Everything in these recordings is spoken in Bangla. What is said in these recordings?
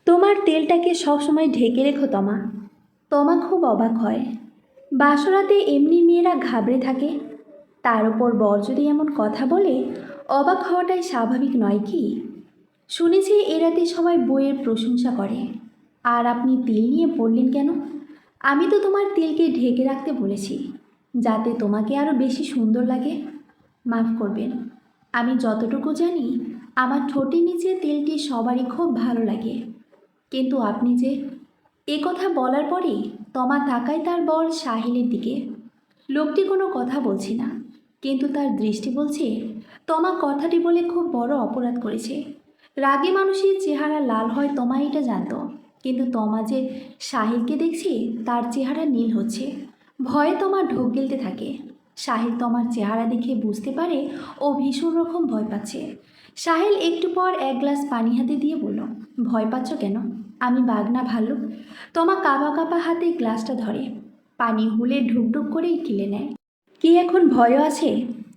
তোমার তেলটাকে সবসময় ঢেকে রেখো তমা। তমা খুব অবাক হয়। বাসরাতে এমনি মেয়েরা ঘাবড়ে থাকে, তার উপর বর যদি এমন কথা বলে অবাক হওয়াটাই স্বাভাবিক নয় কি? শুনেছি এ রাতে সবাই বইয়ের প্রশংসা করে, আর আপনি তেল নিয়ে পড়লেন কেন? আমি তো তোমার তেলকে ঢেকে রাখতে বলেছি, যাতে তোমাকে আরও বেশি সুন্দর লাগে। মাফ করবেন, আমি যতটুকু জানি আমার ঠোঁটের নিচে তেলটি সবারই খুব ভালো লাগে, কিন্তু আপনি যে। এ কথা বলার পরেই তমা তাকায় তার বর সাহিলের দিকে। লোকটি কোনো কথা বলছি না, কিন্তু তার দৃষ্টি বলছে তমা কথাটি বলে খুব বড় অপরাধ করেছে। রাগে মানুষের চেহারা লাল হয়, তমা এটা জানত, কিন্তু তমা যে সাহিলকে দেখছে তার চেহারা নীল হচ্ছে। ভয়ে তমা ঢোক গিলতে থাকে। সাহিল তমার চেহারা দেখে বুঝতে পারে ও ভীষণ রকম ভয় পাচ্ছে। সাহিল একটু পর এক গ্লাস পানি হাতে দিয়ে বলল, ভয় পাচ্ছ কেন? আমি বাঘ না ভাল্লুক? তমা কাঁপা কাঁপা হাতে গ্লাসটা ধরে, পানি হুলে ঢুকঢুক করেই গিলে নেয়। কি এখন ভয়ও আছে?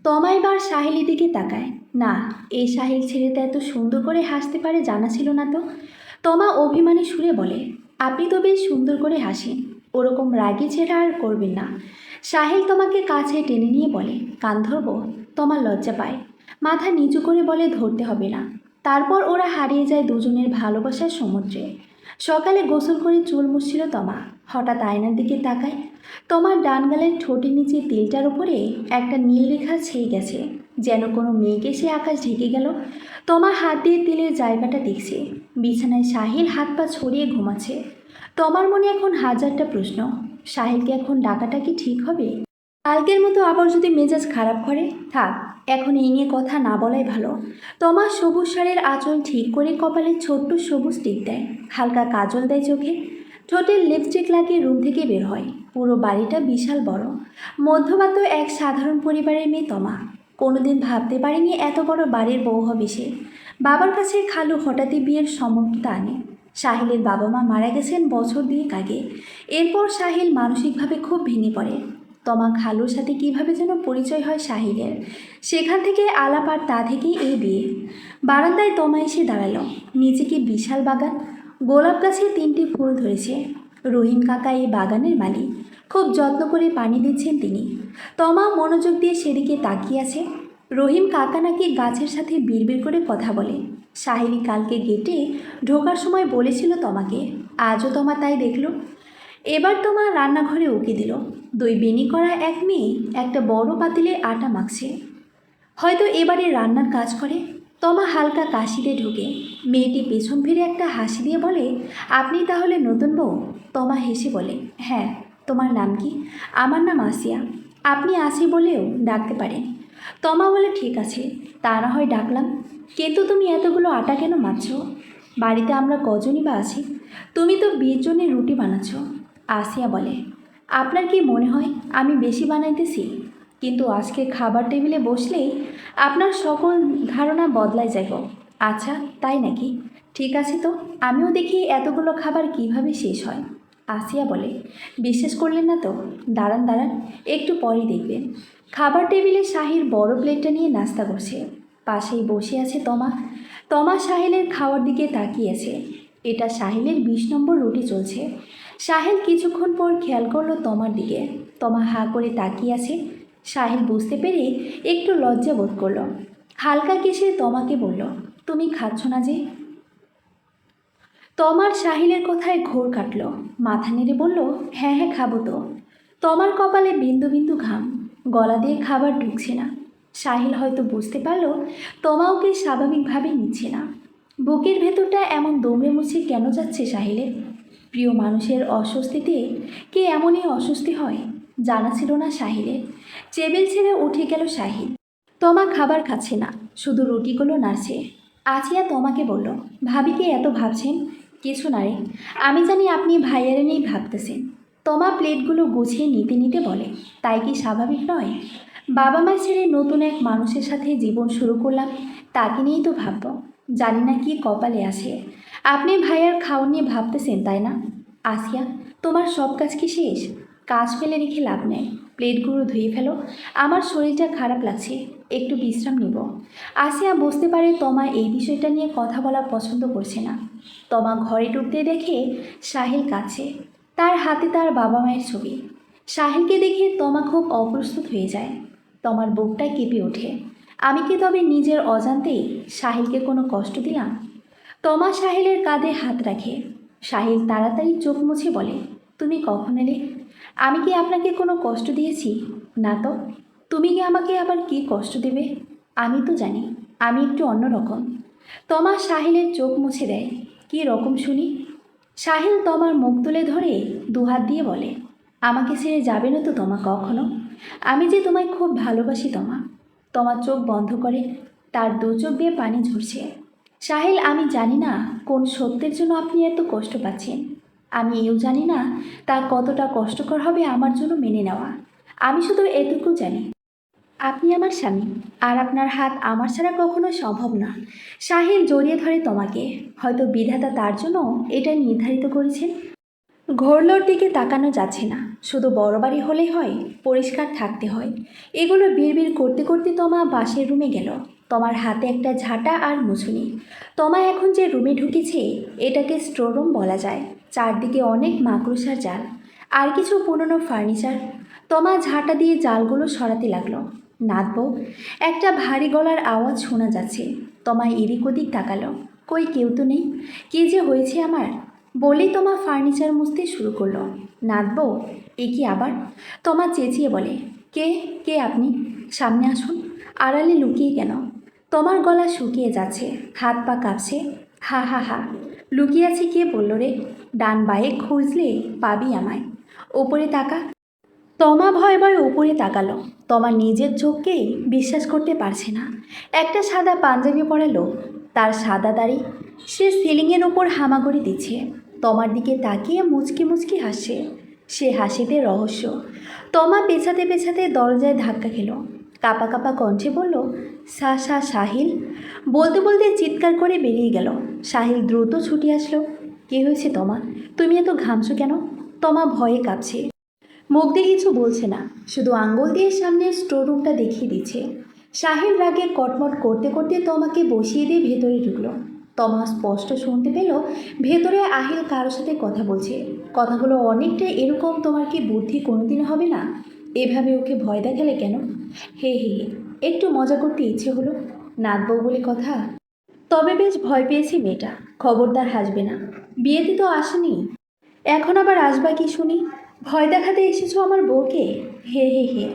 তমা এবার সাহিলের দিকে তাকায়। না, এই সাহিল ছেলেটা এত সুন্দর করে হাসতে পারে জানা ছিল না তো। তমা অভিমানী সুরে বলে, আপনি তো বেশ সুন্দর করে হাসেন, ওরকম রাগী চেহারা আর করবেন না। সাহিল তোমাকে কাছে টেনে নিয়ে বলে, কান ধরবো? তমা লজ্জা পায়, মাথা নিচু করে বলে, ধরতে হবে না। তারপর ওরা হারিয়ে যায় দুজনের ভালোবাসার সমুদ্রে। সকালে গোসল করে চুল মুছছিল তমা, হঠাৎ আয়নার দিকে তাকায়। তোমার ডান গালের ঠোঁটের নিচে তিলটার উপরে একটা নীল রেখা ছেয়ে গেছে, যেন কোনো মেঘে সে আকাশ ঢেকে গেল। তোমার হাত দিয়ে তিলের জায়গাটা দেখছে। বিছানায় সাহিল হাত পা ছড়িয়ে ঘুমাচ্ছে। তোমার মনে এখন হাজারটা প্রশ্ন। সাহিলকে এখন ডাকাটা কি ঠিক হবে? কালকের মতো আবার যদি মেজাজ খারাপ করে, থাক, এখন এই নিয়ে কথা না বলাই ভালো। তোমার সবুজ শাড়ির আঁচল ঠিক করে কপালে ছোট্ট সবুজ টিপ দেয়, হালকা কাজল দেয় চোখে, ঠোঁটের লিপস্টিক লাগিয়ে রুম থেকে বের হয়। পুরো বাড়িটা বিশাল বড়, মধ্যবিত্ত এক সাধারণ পরিবারের মেয়ে তমা। কোনোদিন ভাবতে পারেনি এত বড় বাড়ির বউ হবে সে। বাবার কাছে খালু হঠাৎই বিয়ের সম্মতিটা আনে। সাহিলের বাবা মা মারা গেছেন বছর 2 আগে। এরপর সাহিল মানসিকভাবে খুব ভেঙে পড়ে। তমা খালুর সাথে কিভাবে যেন পরিচয় হয় সাহিলের, সেখান থেকে আলাপ, আর তা থেকেই এই বিয়ে। বারান্দায় তমা এসে দাঁড়ালো। নিচে কি বিশাল বাগান, গোলাপ গাছে 3টি ফুল ধরেছে। রহিম কাকা এই বাগানের মালিক, খুব যত্ন করে পানি দিচ্ছেন তিনি। তমা মনোযোগ দিয়ে সেদিকে তাকিয়ে আছে। রহিম কাকা নাকি গাছের সাথে বিড়বিড় করে কথা বলে। সাহিলি কালকে গেটে ঢোকার সময় বলেছিল তমাকে, আজও তমা তাই দেখল। এবার তোমার রান্নাঘরে উকি দিল। দই বেনি করা এক মেয়ে একটা বড় পাতিলে আটা মাখছে, হয়তো এবারে রান্নার কাজ করে। তমা হালকা কাশিতে ঢুকে। মেয়েটি পেছন ফিরে একটা হাসি দিয়ে বলে, আপনি তাহলে নতুন বউ? তমা হেসে বলে, হ্যাঁ। তোমার নাম কি? আমার নাম আসিয়া। আপনি আসি বলেও ডাকতে পারেন। তমা বলে, ঠিক আছে, তা না হয় ডাকলাম, কিন্তু তুমি এতগুলো আটা কেন মাখছো? বাড়িতে আমরা কজনই বা আছি? তুমি তো 20 জনের রুটি বানাচ্ছ। আসিয়া বলে, আপনার কি মনে হয় আমি বেশি বানাইতেছি? কিন্তু আজকে খাবার টেবিলে বসলেই আপনার সকল ধারণা বদলাই যাব। আচ্ছা, তাই নাকি? ঠিক আছে, তো আমিও দেখি এতগুলো খাবার কিভাবে শেষ হয়। আসিয়া বলে, বিশ্বাস করলেন না তো? দাঁড়ান দাঁড়ান, একটু পরেই দেখবেন। খাবার টেবিলে সাহিল বড় প্লেটটা নিয়ে নাস্তা করছে। পাশেই বসে আছে তমা। তমা সাহিলের খাওয়ার দিকে তাকিয়ে আছে। এটা সাহিলের 20 নম্বর রুটি চলছে। সাহিল কিছুক্ষণ পর খেয়াল করলো তমার দিকে। তমা হাঁ করে তাকিয়ে আছে। সাহিল বুঝতে পেরে একটু লজ্জা বোধ করল। হালকা কেসে তমাকে বলল, তুমি খাচ্ছ না যে? তমার সাহিলের কথায় ঘোর কাটল। মাথা নেড়ে বলল, হ্যাঁ হ্যাঁ, খাবো তো। তমার কপালে বিন্দু বিন্দু ঘাম, গলা দিয়ে খাবার ঢুকছে না। সাহিল হয়তো বুঝতে পারল তমা ওকে স্বাভাবিকভাবে নিচ্ছে না। বুকের ভেতরটা এমন দমড়ে মুছে কেন যাচ্ছে সাহিলের? প্রিয় মানুষের অস্বস্তিতে কে এমনই অস্বস্তি হয় জানা ছিল না সাহিলের। টেবিল ছেড়ে উঠে গেল সাহিল। তমা খাবার খাচ্ছে না, শুধু রুটিগুলো নাড়ছে। আসিয়া তমাকে বলল, ভাবিকে এত ভাবছেন? কিছু না রে, আমি জানি আপনি ভাইয়ারে নিয়েই ভাবতেছেন। তমা প্লেটগুলো গুছিয়ে নিতে নিতে বলে, তাই কি স্বাভাবিক নয়? বাবা মা ছেড়ে নতুন এক মানুষের সাথে জীবন শুরু করলাম, তাকে নিয়েই তো ভাবব। জানি না কি কপালে আছে। আপনি ভাইয়ার খাওয়া নিয়ে ভাবতেছেন, তাই না? আসিয়া, তোমার সব কাজ কি শেষ? কাজ ফেলে রেখে লাভ নেই, প্লেটগুলো ধুয়ে ফেলো। আমার শরীরটা খারাপ লাগছে, একটু বিশ্রাম নিব। আসিয়া বুঝতে পারে তমা এই বিষয়টা নিয়ে কথা বলা পছন্দ করছে না। তমা ঘরে ঢুকতে দেখে সাহিল কাছে, তার হাতে তার বাবা মায়ের ছবি। সাহিলকে দেখে তমা খুব অপ্রস্তুত হয়ে যায়। তমার বুকটা কেঁপে ওঠে। আমি কি তবে নিজের অজান্তেই সাহিলকে কোনো কষ্ট দিলাম? তমা সাহিলের কাঁধে হাত রাখে। সাহিল তাড়াতাড়ি চোখ মুছে বলে, তুমি কখন এলে? আমি কি আপনাকে কোনো কষ্ট দিয়েছি? না তো। তুমি কি আমাকে আবার কি কষ্ট দেবে? আমি তো জানি আমি একটু অন্যরকম। তমা সাহিলের চোখ মুছে দেয়। কী রকম শুনি? সাহিল তমার মুখ তুলে ধরে দুহাত দিয়ে বলে, আমাকে ছেড়ে যাবে না তো তমা কখনো? আমি যে তোমায় খুব ভালোবাসি তমা। তমা চোখ বন্ধ করে, তার দু চোখ দিয়ে পানি ঝরছে। সাহিল, আমি জানি না কোন সত্যের জন্য আপনি এত কষ্ট পাচ্ছেন। আমি এও জানি না তা কতটা কষ্টকর হবে আমার জন্য মেনে নেওয়া। আমি শুধু এটুকু জানি, আপনি আমার স্বামী, আর আপনার হাত আমার ছাড়া কখনো সম্ভব না। সাহিল জড়িয়ে ধরে তোমাকে। হয়তো বিধাতা তার জন্য এটা নির্ধারিত করেছেন। ঘোরলোর দিকে তাকানো যাচ্ছে না। শুধু বড় বাড়ি হলেই হয়, পরিষ্কার থাকতে হয়। এগুলো বিড়বিড় করতে করতে তমা বাসের রুমে গেল। তোমার হাতে একটা ঝাঁটা আর মুছুনি। তমা এখন যে রুমে ঢুকেছে এটাকে স্টোররুম বলা যায়। চারদিকে অনেক মাকড়সার জাল আর কিছু পুরনো ফার্নিচার। তমা ঝাঁটা দিয়ে জালগুলো সরাতে লাগলো। নাদবো, একটা ভারী গলার আওয়াজ শোনা যাচ্ছে। তমা এদিক ওদিক তাকালো, কই কেউ তো নেই। কী যে হয়েছে আমার! বলেই তোমা ফার্নিচার মুছতে শুরু করলো। নাদবো, এ কি আবার? তোমা চেঁচিয়ে বলে, কে কে আপনি? সামনে আসুন। আড়ালে লুকিয়ে কেন? তোমার গলা শুকিয়ে যাচ্ছে, হাত পা কাঁপছে। হা হা হা, লুকিয়ে আছি কে বলল রে? ডান বায়ে খুঁজলে পাবি আমায়। ওপরে তাকা। তমা ভয়ে ভয়ে উপরে তাকালো। তমা নিজের চোখকেই বিশ্বাস করতে পারছে না। একটা সাদা পাঞ্জাবি পরা লোক, তার সাদা দাড়ি, সে সিলিংয়ের ওপর হামাগুড়ি দিচ্ছে। তমার দিকে তাকিয়ে মুচকি মুচকি হাসছে। সে হাসিতে রহস্য। তমা পেছাতে পেছাতে দরজায় ধাক্কা খেল। কাপা কাপা কণ্ঠে বলল, সাহিল। বলতে বলতে চিৎকার করে বেরিয়ে গেল। সাহিল দ্রুত ছুটে আসলো। কী হয়েছে তমা? তুমি এত ঘামছো কেন? তমা ভয়ে কাঁপছে। মুখ দিয়ে কিছু বলছে না, শুধু আঙ্গুল দিয়ে সামনের স্টোররুমটা দেখিয়ে দিচ্ছে। সাহিল রাগে কটমট করতে করতে তমাকে বসিয়ে দিয়ে ভেতরে ঢুকলো। তমা স্পষ্ট শুনতে পেল ভেতরে আহিল কারোর সাথে কথা বলছে। কথাগুলো অনেকটা এরকম, তোমার কি বুদ্ধি কোনোদিন হবে না? এভাবে ওকে ভয় দেখালে কেন? হে হে হে, একটু মজা করতে ইচ্ছে হলো। নাচবো বলে কথা। তবে বেশ ভয় পেয়েছি মেয়েটা। খবরদার হাসবে না। বিয়েতে তো আসেনি, এখন আবার আসবা কি শুনি? ভয় দেখাতে এসেছো আমার বউকে? হে হে হে,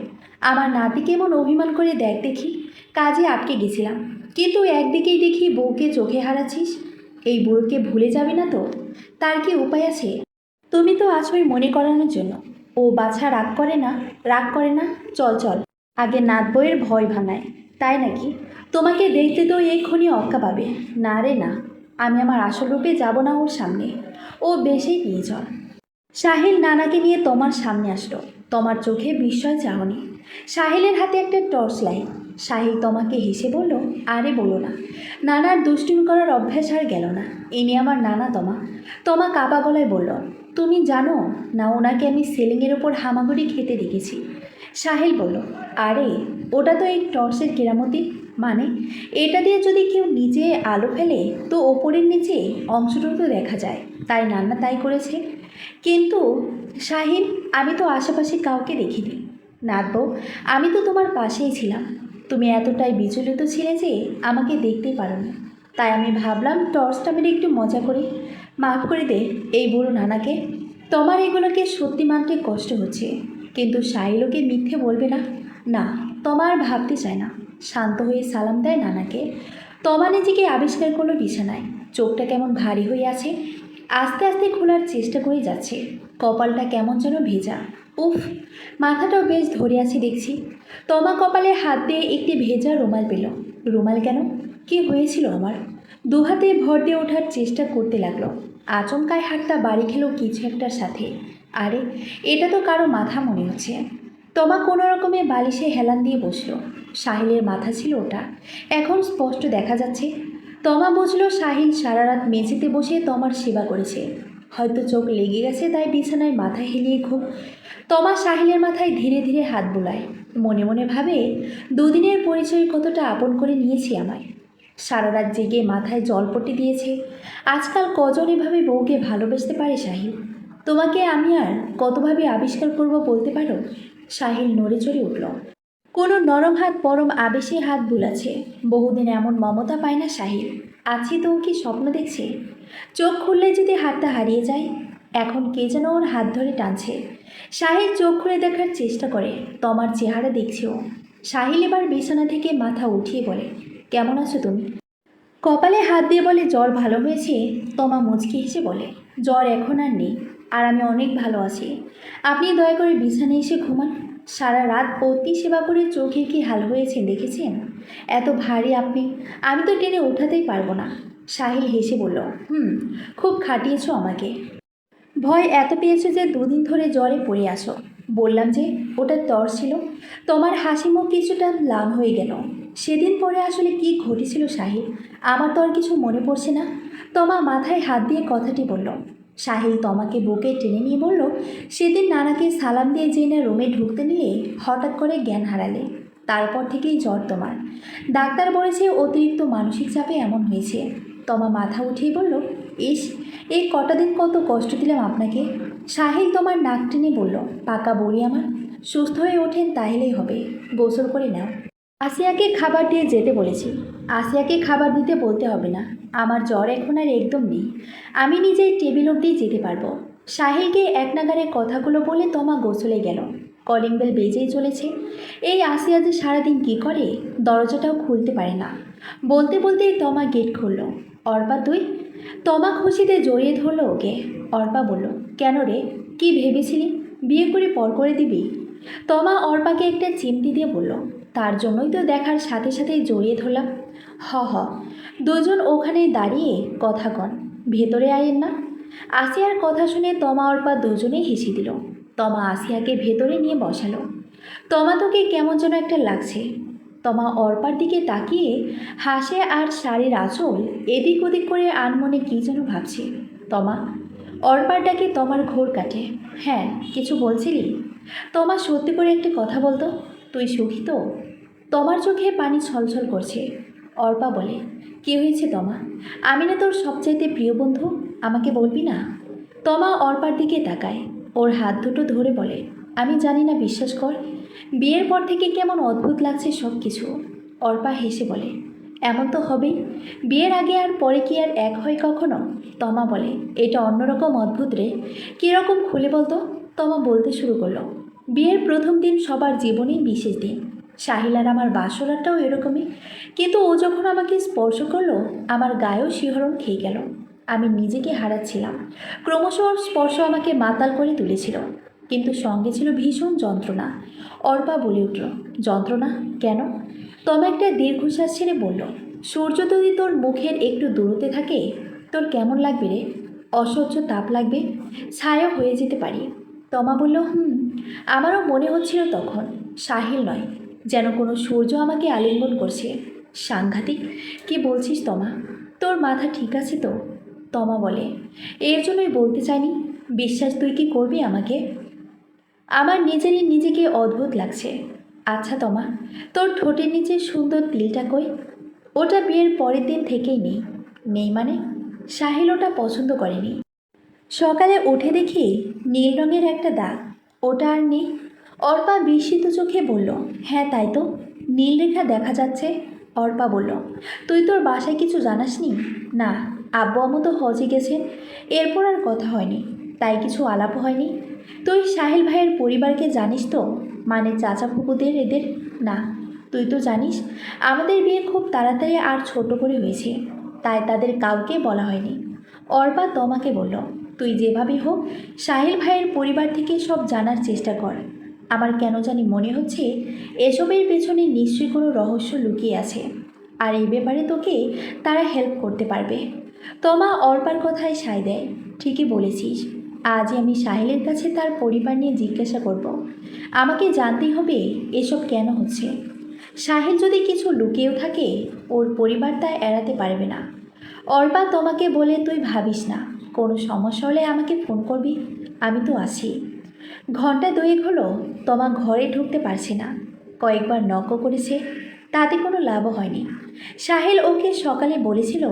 আমার নাতি কেমন অভিমান করে দেখ দেখি। কাজে আটকে গেছিলাম, কিন্তু একদিকেই দেখি বউকে চোখে হারাচ্ছিস। এই বুড়োকে ভুলে যাবে না তো? তার কি উপায় আছে? তুমি তো আছোই মনে করানোর জন্য। ও বাছা রাগ করে না? রাগ করে না? চল চল, আগে নাত বইয়ের ভয় ভাঙায়। তাই নাকি? তোমাকে দেখতে তো এক্ষুনি অক্কা পাবে। না রে না, আমি আমার আসল রূপে যাব না ওর সামনে। ও বেশেই নিয়ে চল। সাহিল নানাকে নিয়ে তোমার সামনে আসলো। তোমার চোখে বিস্ময় চাহনি। সাহিলের হাতে একটা টর্চ লাইট। সাহিল তোমাকে হেসে বলল, আরে বলো না, নানার দুষ্টুমি করার অভ্যাস আর গেল না। ইনি আমার নানা তমা। তমা কাপা গলায় বলল, তুমি জানো না ওনাকে আমি সিলিংয়ের ওপর হামাগুড়ি খেতে দেখেছি। সাহিল বলল, আরে ওটা তো এই টর্চের কেরামতি। মানে এটা দিয়ে যদি কেউ নিচে আলো ফেলে তো ওপরের নিচে অংশটুকু তো দেখা যায়। তাই নান্না তাই করেছে। কিন্তু শাহিন, আমি তো আশেপাশে কাউকে দেখিনি। নাতবউ, আমি তো তোমার পাশেই ছিলাম। তুমি এতটাই বিচলিত ছিলে যে আমাকে দেখতেই পারোনি। তাই আমি ভাবলাম টর্চটা মেরে একটু মজা করি। মাফ করে দে এই বুড়ো নানাকে। তোমার এগুলোকে সত্যি মানতে কষ্ট হচ্ছে, কিন্তু সাহিলকে মিথ্যে বলবে না। না, তোমার ভাবতে চায় না। শান্ত হয়ে সালাম দেয় নানাকে। তমা নিজেকে আবিষ্কার করলো বিছানায়। চোখটা কেমন ভারী হয়ে আছে। আস্তে আস্তে খোলার চেষ্টা করে যাচ্ছে। কপালটা কেমন যেন ভেজা। উফ, মাথাটাও বেশ ধরে আছে দেখছি। তমা কপালে হাত দিয়ে একটি ভেজা রুমাল পেল। রুমাল কেন? কি হয়েছিল আমার? দুহাতে ভর দিয়ে ওঠার চেষ্টা করতে লাগলো। আচমকায় হাতটা বাড়ি খেলো কিছু একটার সাথে। আরে, এটা তো কারো মাথা মনে হচ্ছে। তমা কোনো রকমে বালিশে হেলান দিয়ে বসলো। সাহিলের মাথা ছিল ওটা, এখন স্পষ্ট দেখা যাচ্ছে। তমা বুঝলো সাহিল সারা রাত মেঝেতে বসে তমার সেবা করেছে। হয়তো চোখ লেগে গেছে, তাই বিছানায় মাথা হেলিয়ে ঘুম। তমা সাহিলের মাথায় ধীরে ধীরে হাত বুলায়, মনে মনে ভাবে দুদিনের পরিচয় কতটা আপন করে নিয়েছি আমায়। সারা রাত জেগে মাথায় জলপট্টি দিয়েছে। আজকাল কজন এভাবে বউকে ভালোবাসতে পারে সাহিল? তোমাকে আমি আর কতভাবে আবিষ্কার করব বলতে পারো? সাহিল নড়ে চড়ে উঠল। কোনো নরম হাত পরম আবেশে হাত বুলাচ্ছে। বহুদিন এমন মমতা পায় না সাহিল। আছি তো কি স্বপ্ন দেখছে? চোখ খুললে যদি হাতটা হারিয়ে যায়। এখন কে যেন ওর হাত ধরে টানছে। সাহিল চোখ খুলে দেখার চেষ্টা করে। তমার চেহারা দেখছে ও। সাহিল এবার বিছানা থেকে মাথা উঠিয়ে বলে, কেমন আছো তুমি? কপালে হাত দিয়ে বলে, জ্বর ভালো হয়েছে? তমা মুচকি হেসে বলে, জ্বর এখন আর নেই, আর আমি অনেক ভালো আছি। আপনি দয়া করে বিছানায় এসে ঘুমান। সারা রাত পত্নী সেবা করে চোখে কি হাল হয়েছেন দেখেছেন? এত ভারী আপনি, আমি তো টেনে ওঠাতেই পারবো না। সাহিল হেসে বলল, খুব খাটিয়েছ আমাকে। ভয় এত পেয়েছে যে দুদিন ধরে জ্বরে পড়ে আসো। বললাম যে ওটা তর ছিল। তোমার হাসি মুখ কিছুটা ম্লান হয়ে গেল। সেদিন পরে আসলে কি ঘটেছিল সাহিল? আমার তো আর কিছু মনে পড়ছে না। তমা মাথায় হাত দিয়ে কথাটি বলল। সাহিল তমাকে বুকে টেনে নিয়ে বলল, সেদিন নানাকে সালাম দিয়ে জেনে রুমে ঢুকতে নিলে হঠাৎ করে জ্ঞান হারালে। তারপর থেকেই জ্বর তোমার। ডাক্তার বলেছে অতিরিক্ত মানসিক চাপে এমন হয়েছে। তমা মাথা উঠিয়ে বলল, ইস, এই কটা দিন কত কষ্ট দিলাম আপনাকে। সাহিল তোমার নাক টেনে বলল, পাকা বড়ি আমার, সুস্থ হয়ে ওঠেন তাহলেই হবে। গোসল করে নাও। আসিয়াকে খাবার দিয়ে যেতে বলেছি। আসিয়াকে খাবার দিতে বলতে হবে না। আমার জ্বর এখন আর একদম নেই। আমি নিজেই টেবিল অবধি যেতে পারবো। সাহিলকে এক নাগারে কথাগুলো বলে তমা গোসলে গেল। কলিং বেল বেজেই চলেছে। এই আসিয়া যে সারাদিন কী করে, দরজাটাও খুলতে পারে না। বলতে বলতেই তমা গেট খুলল। অর্পা তুই? তমা খুশিতে জড়িয়ে ধরল ওকে। অর্পা বলল, কেন রে, কি ভেবেছিলি? বিয়ে করে পর করে দিবি? তমা অর্পাকে একটা চিমটি দিয়ে বলল, তার জন্যই তো দেখার সাথে সাথেই জড়িয়ে ধরলাম। হ, দুজন ওখানে দাঁড়িয়ে কথা কন, ভেতরে আয়েন না। আসিয়ার কথা শুনে তমা অর্পা দুজনেই হেসে দিল। তমা আসিয়াকে ভেতরে নিয়ে বসালো। তমা তোকে কেমন যেন একটা লাগছে। তমা অর্পার দিকে তাকিয়ে হাসে আর শাড়ির আঁচল এদিক ওদিক করে আনমনে কী যেন ভাবছে। তমা। অর্পার ডাকে তমার ঘোর কাটে। হ্যাঁ, কিছু বলছিলি? তমা, সত্যি করে একটা কথা বলতো, তুই সুখী তো? তমার চোখে পানি ছলছল করছে। অর্পা বলে, কী হয়েছে তমা? আমি না তোর সবচাইতে প্রিয় বন্ধু, আমাকে বলবি না? তমা অর্পার দিকে তাকায়। ওর হাত দুটো ধরে বলে, আমি জানি না, বিশ্বাস কর। বিয়ের পর থেকে কেমন অদ্ভুত লাগছে সব কিছু। অর্পা হেসে বলে, এমন তো হবেই। বিয়ের আগে আর পরে কি আর এক হয় কখনো? তমা বলে, এটা অন্যরকম অদ্ভুত রে। কীরকম খুলে বলতো? তমা বলতে শুরু করলো, বিয়ের প্রথম দিন সবার জীবনেই বিশেষ দিন। সাহিল আর আমার বাসরাটাও এরকমই। কিন্তু ও যখন আমাকে স্পর্শ করলো, আমার গায়েও শিহরণ খেয়ে গেল। আমি নিজেকে হারাচ্ছিলাম। ক্রমশ ওর স্পর্শ আমাকে মাতাল করে তুলেছিল। কিন্তু সঙ্গে ছিল ভীষণ যন্ত্রণা। অর্পা বলে উঠল, যন্ত্রণা কেন? তমা একটা দীর্ঘশ্বাস ছেড়ে বলল, সূর্য যদি তোর মুখের একটু দূরত্বে থাকে, তোর কেমন লাগবে রে? অসহ্য তাপ লাগবে, ছায়া হয়ে যেতে পারি। তমা বলল, আমারও মনে হচ্ছিল তখন সাহিল নয়, যেন কোনো সূর্য আমাকে আলিঙ্গন করছে। সাংঘাতিক। কি বলছিস তমা? তোর মাথা ঠিক আছে তো? তমা বলে, এর জন্যই বলতে চাইনি। বিশ্বাস তুই কি করবি আমাকে? আমার নিজেরই নিজেকে অদ্ভুত লাগছে। আচ্ছা তমা, তোর ঠোঁটের নিচে সুন্দর তিলটা কই? ওটা বিয়ের পরের দিন থেকেই নেই। নেই মানে? সাহিল ওটা পছন্দ করেনি। সকালে উঠে দেখি নীল রঙের একটা দাগ। ওটা আর নেই। অর্পা বিস্মিত চোখে বলল, হ্যাঁ তাই তো, নীল রেখা দেখা যাচ্ছে। অর্পা বলল, তুই তোর বাসায় কিছু জানাসনি? না, আব্বু আম্মু তো হজে গেছেন। এরপর আর কথা হয়নি, তাই কিছু আলাপ হয়নি। তুই সাহিল ভাইয়ের পরিবারকে জানিস তো? মানে চাচা ফুপুদের এদের? না। তুই তো জানিস আমাদের বিয়ে খুব তাড়াতাড়ি আর ছোট করে হয়েছে, তাই তাদের কাউকে বলা হয়নি। অর্পা তোমাকে বলল, তুই যেভাবেই হোক সাহিল ভাইয়ের পরিবার থেকে সব জানার চেষ্টা কর। আমার কেন জানি মনে হচ্ছে এসবের পেছনে নিশ্চয়ই কোনো রহস্য লুকিয়ে আছে, আর এই ব্যাপারে তোকে তারা হেল্প করতে পারবে। তমা অর্পার কথায় সায় দেয়, ঠিকই বলেছিস। আজই আমি সাহিলের কাছে তার পরিবার নিয়ে জিজ্ঞাসা করব। আমাকে জানতেই হবে এসব কেন হচ্ছে। সাহিল যদি কিছু লুকিয়েও থাকে, ওর পরিবার তা এড়াতে পারবে না। অর্পা তোমাকে বলে তুই ভাবিস না, কোনো সমস্যা হলে আমাকে ফোন করবি, আমি তো আছি। ঘন্টা দুয়েক হলো তোমা ঘরে ঢুকতে পারছে না। কয়েকবার নকও করেছে, তাতে কোনো লাভও হয়নি। সাহেল ওকে সকালে বলেছিল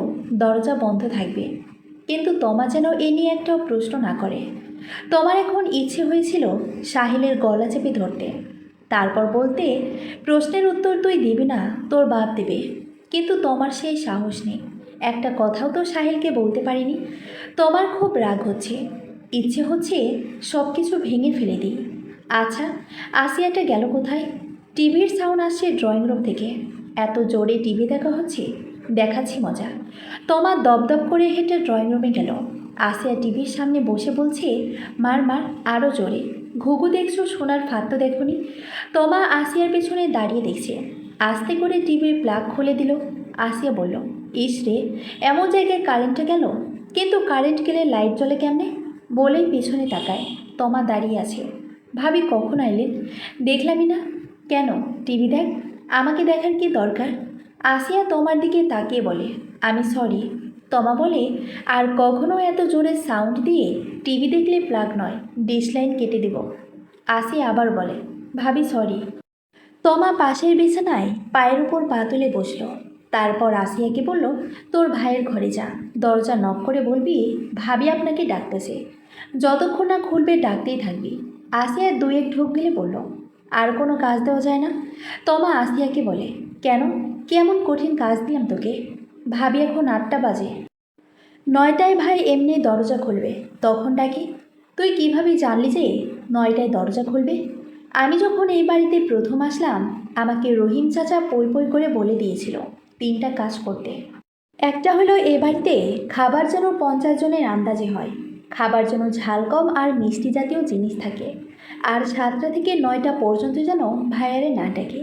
দরজা বন্ধ থাকবে, কিন্তু তোমা যেন এ নিয়ে একটাও প্রশ্ন না করে। তোমার এখন ইচ্ছে হয়েছিল সাহেলের গলা চেপে ধরতে, তারপর বলতে প্রশ্নের উত্তর তুই দিবি না, তোর বাপ দেবে। কিন্তু তোমার সেই সাহস নেই, একটা কথাও তো সাহেলকে বলতে পারিনি। তোমার খুব রাগ হচ্ছে, ইচ্ছে হচ্ছে সব কিছু ভেঙে ফেলে দিই। আচ্ছা, আসিয়াটা গেল কোথায়? টিভির সাউন্ড আসছে ড্রয়িং রুম থেকে। এত জোরে টিভি দেখা হচ্ছে, দেখাচ্ছি মজা। তোমার দপদপ করে হেঁটে ড্রয়িং রুমে গেল। আসিয়া টিভির সামনে বসে বলছে, মার মার আরও জোরে। ঘুঘু দেখছো, সোনার ফাঁদ তো দেখনি। তোমা আসিয়ার পেছনে দাঁড়িয়ে দেখছে। আস্তে করে টিভির প্লাগ খুলে দিল। আসিয়া বলল, ইস রে, এমন জায়গায় কারেন্টটা গেল, কিন্তু কারেন্ট গেলে লাইট জ্বলে কেমনে? বলেই পিছনে তাকায়। তোমা দাঁড়িয়ে আছে। ভাবি কখন আইলেন? দেখলামই না। কেন, টিভি দেখ, আমাকে দেখার কি দরকার? আসিয়া তোমার দিকে তাকিয়ে বলে, আমি সরি। তমা বলে, আর কখনো এত জোরে সাউন্ড দিয়ে টিভি দেখলে প্লাগ নয়, ডিশ লাইন কেটে দেব। আসিয়া আবার বলে, ভাবি সরি। তমা পাশের বিছানায় পায়ের উপর পা তুলে বসল। তারপর আসিয়াকে বলল, তোর ভাইয়ের ঘরে যা, দরজা নক করে বলবি ভাবি আপনাকে ডাকতেছে। যতক্ষণ না খুলবে ডাকতেই থাকবি। আসিয়া দুয়েক ঢোক গেলে বলল, আর কোনো কাজ দেওয়া যায় না? তমা আসিয়াকে বলে, কেন, কেমন কঠিন কাজ দিলাম তোকে? ভাবি এখন 8টা বাজে, 9টায় ভাই এমনি দরজা খুলবে, তখন ডাকি। তুই কিভাবে জানলি যে 9টায় দরজা খুলবে? আমি যখন এই বাড়িতে প্রথম আসলাম, আমাকে রহিম চাচা পই পই করে বলে দিয়েছিল 3টা কাজ করতে। একটা হলো এ বাড়িতে খাবার যেন 50 জনের আন্দাজে হয়, খাবার যেন ঝাল কম আর মিষ্টি জাতীয় জিনিস থাকে, আর 7টা থেকে 9টা পর্যন্ত যেন ভাইয়ারে না ডাকে।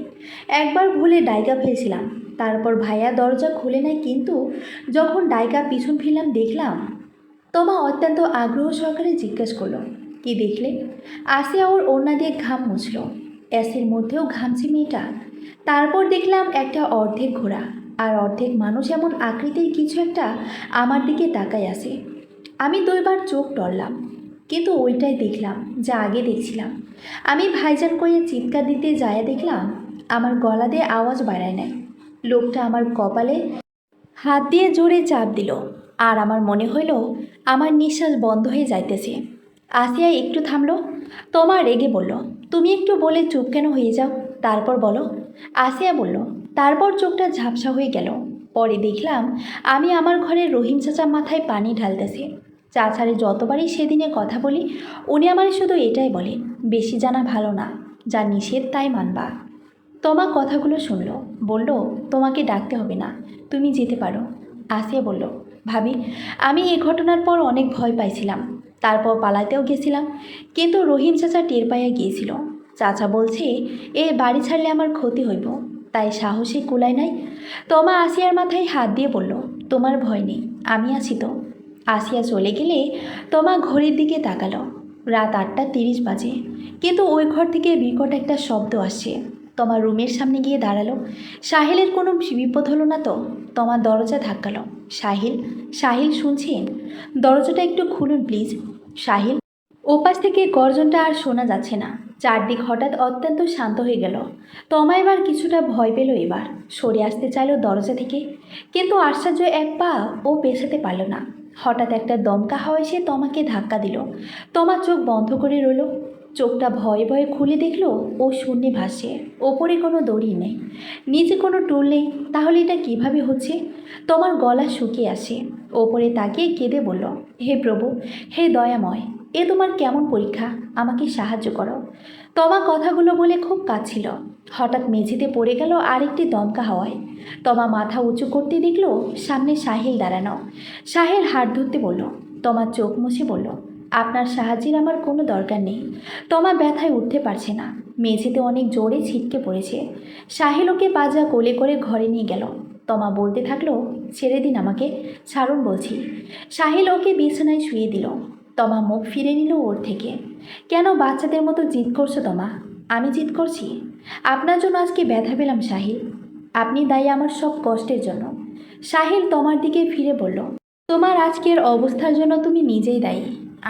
একবার ভুলে ডাইকা ফেলছিলাম, তারপর ভাইয়া দরজা খুলে নেয়, কিন্তু যখন ডাইকা পিছন ফিরলাম দেখলাম। তোমা অত্যন্ত আগ্রহ সহকারে জিজ্ঞেস করলো, কি দেখলে? আসিয়া ওর ওড়না দিয়ে ঘাম মুছল। এসির মধ্যেও ঘামছে মেয়েটা। তারপর দেখলাম একটা অর্ধেক ঘোড়া আর অর্ধেক মানুষ এমন আকৃতির কিছু একটা আমার দিকে তাকায় আসে। আমি 2বার চোখ টললাম, কিন্তু ওইটাই দেখলাম যা আগে দেখছিলাম। আমি ভাইজান কইয়ে চিৎকার দিতে যায় দেখলাম আমার গলা দিয়ে আওয়াজ বাড়ায় নাই। লোকটা আমার কপালে হাত দিয়ে জোরে চাপ দিল, আর আমার মনে হইল আমার নিঃশ্বাস বন্ধ হয়ে যাইতেছে। আসিয়া একটু থামলো। তোমার রেগে বলল, তুমি একটু বলে চুপ কেন হয়ে যাও, তারপর বলো। আসিয়া বলল, তারপর চোখটা ঝাপসা হয়ে গেল। পরে দেখলাম আমি আমার ঘরে রহিম চাচা মাথায় পানি ঢালতেছে। চাচারে যতবারই সেদিনে কথা বলি, উনি আমার শুধু এটাই বলেন, বেশি জানা ভালো না, যা নিষেধ তাই মানবা। তোমা কথাগুলো শুনল, বলল, তোমাকে ডাকতে হবে না, তুমি যেতে পারো। আসিয়া বলল, ভাবি, আমি এই ঘটনার পর অনেক ভয় পাইছিলাম, তারপর পালাতেও গেছিলাম, কিন্তু রহিম চাচা টের পাইয়া গিয়েছিল। চাচা বলছে এ বাড়ি ছাড়লে আমার ক্ষতি হইব, তাই সাহসে কুলায় নাই। তোমা আসিয়ার মাথায় হাত দিয়ে বলল, তোমার ভয় নেই, আমি আছি তো। আসিয়া চলে গেলে তোমা ঘড়ির দিকে তাকালো। রাত 8:30 বাজে, কিন্তু ওই ঘর থেকে বিকট একটা শব্দ আসছে। তোমার রুমের সামনে গিয়ে দাঁড়ালো। সাহিলের কোনো বিপদ হলো না তো? তোমার দরজা ধাক্কালো। সাহিল, সাহিল শুনছেন? দরজাটা একটু খুলুন প্লিজ। সাহিল। ওপাশ থেকে গর্জনটা আর শোনা যাচ্ছে না। চারদিক হঠাৎ অত্যন্ত শান্ত হয়ে গেল। তমা এবার কিছুটা ভয় পেল, এবার সরে আসতে চাইল দরজা থেকে, কিন্তু আশ্চর্য এক পা ও পেছাতে পারল না। হঠাৎ একটা দমকা হাওয়া এসে তমাকে ধাক্কা দিল। তমা চোখ বন্ধ করে রইল। চোখটা ভয়ে ভয়ে খুলে দেখলো ও শূন্যে ভাসছে, ওপরে কোনো দড়ি নেই, নিচে কোনো টুল নেই। তাহলে এটা কিভাবে হচ্ছে? তোমার গলা শুকিয়ে আসে। ওপরে তাকিয়ে কেঁদে বলল, হে প্রভু, হে দয়াময়, এ তোমার কেমন পরীক্ষা, আমাকে সাহায্য করো। তমা কথাগুলো বলে খুব কাঁদছিল। হঠাৎ মেঝেতে পড়ে গেল আরেকটি দমকা হাওয়ায়। তমা মাথা উঁচু করতে দেখল সামনে সাহিল দাঁড়ানো। সাহিল হাত ধরতে বলল। তমা চোখ মুছে বলল, আপনার সাহায্যের আমার কোনো দরকার নেই। তমা ব্যথায় উঠতে পারছে না, মেঝেতে অনেক জোরে ছিটকে পড়েছে। সাহিল ওকে পাজা কোলে করে ঘরে নিয়ে গেল। তমা বলতে থাকলো, ছেড়ে দিন আমাকে, ছাড়ুন বলছি। সাহিল ওকে বিছানায় শুয়ে দিল। তমা মুখ ফিরে নিল ওর থেকে। কেন বাচ্চাদের মতো জিদ করছো তমা? আমি জিদ করছি? আপনার জন্য আজকে ব্যথা পেলাম সাহিল, আপনি দায়ী আমার সব কষ্টের জন্য। সাহিল তোমার দিকে ফিরে বলল, তোমার আজকের অবস্থার জন্য তুমি নিজেই দায়ী।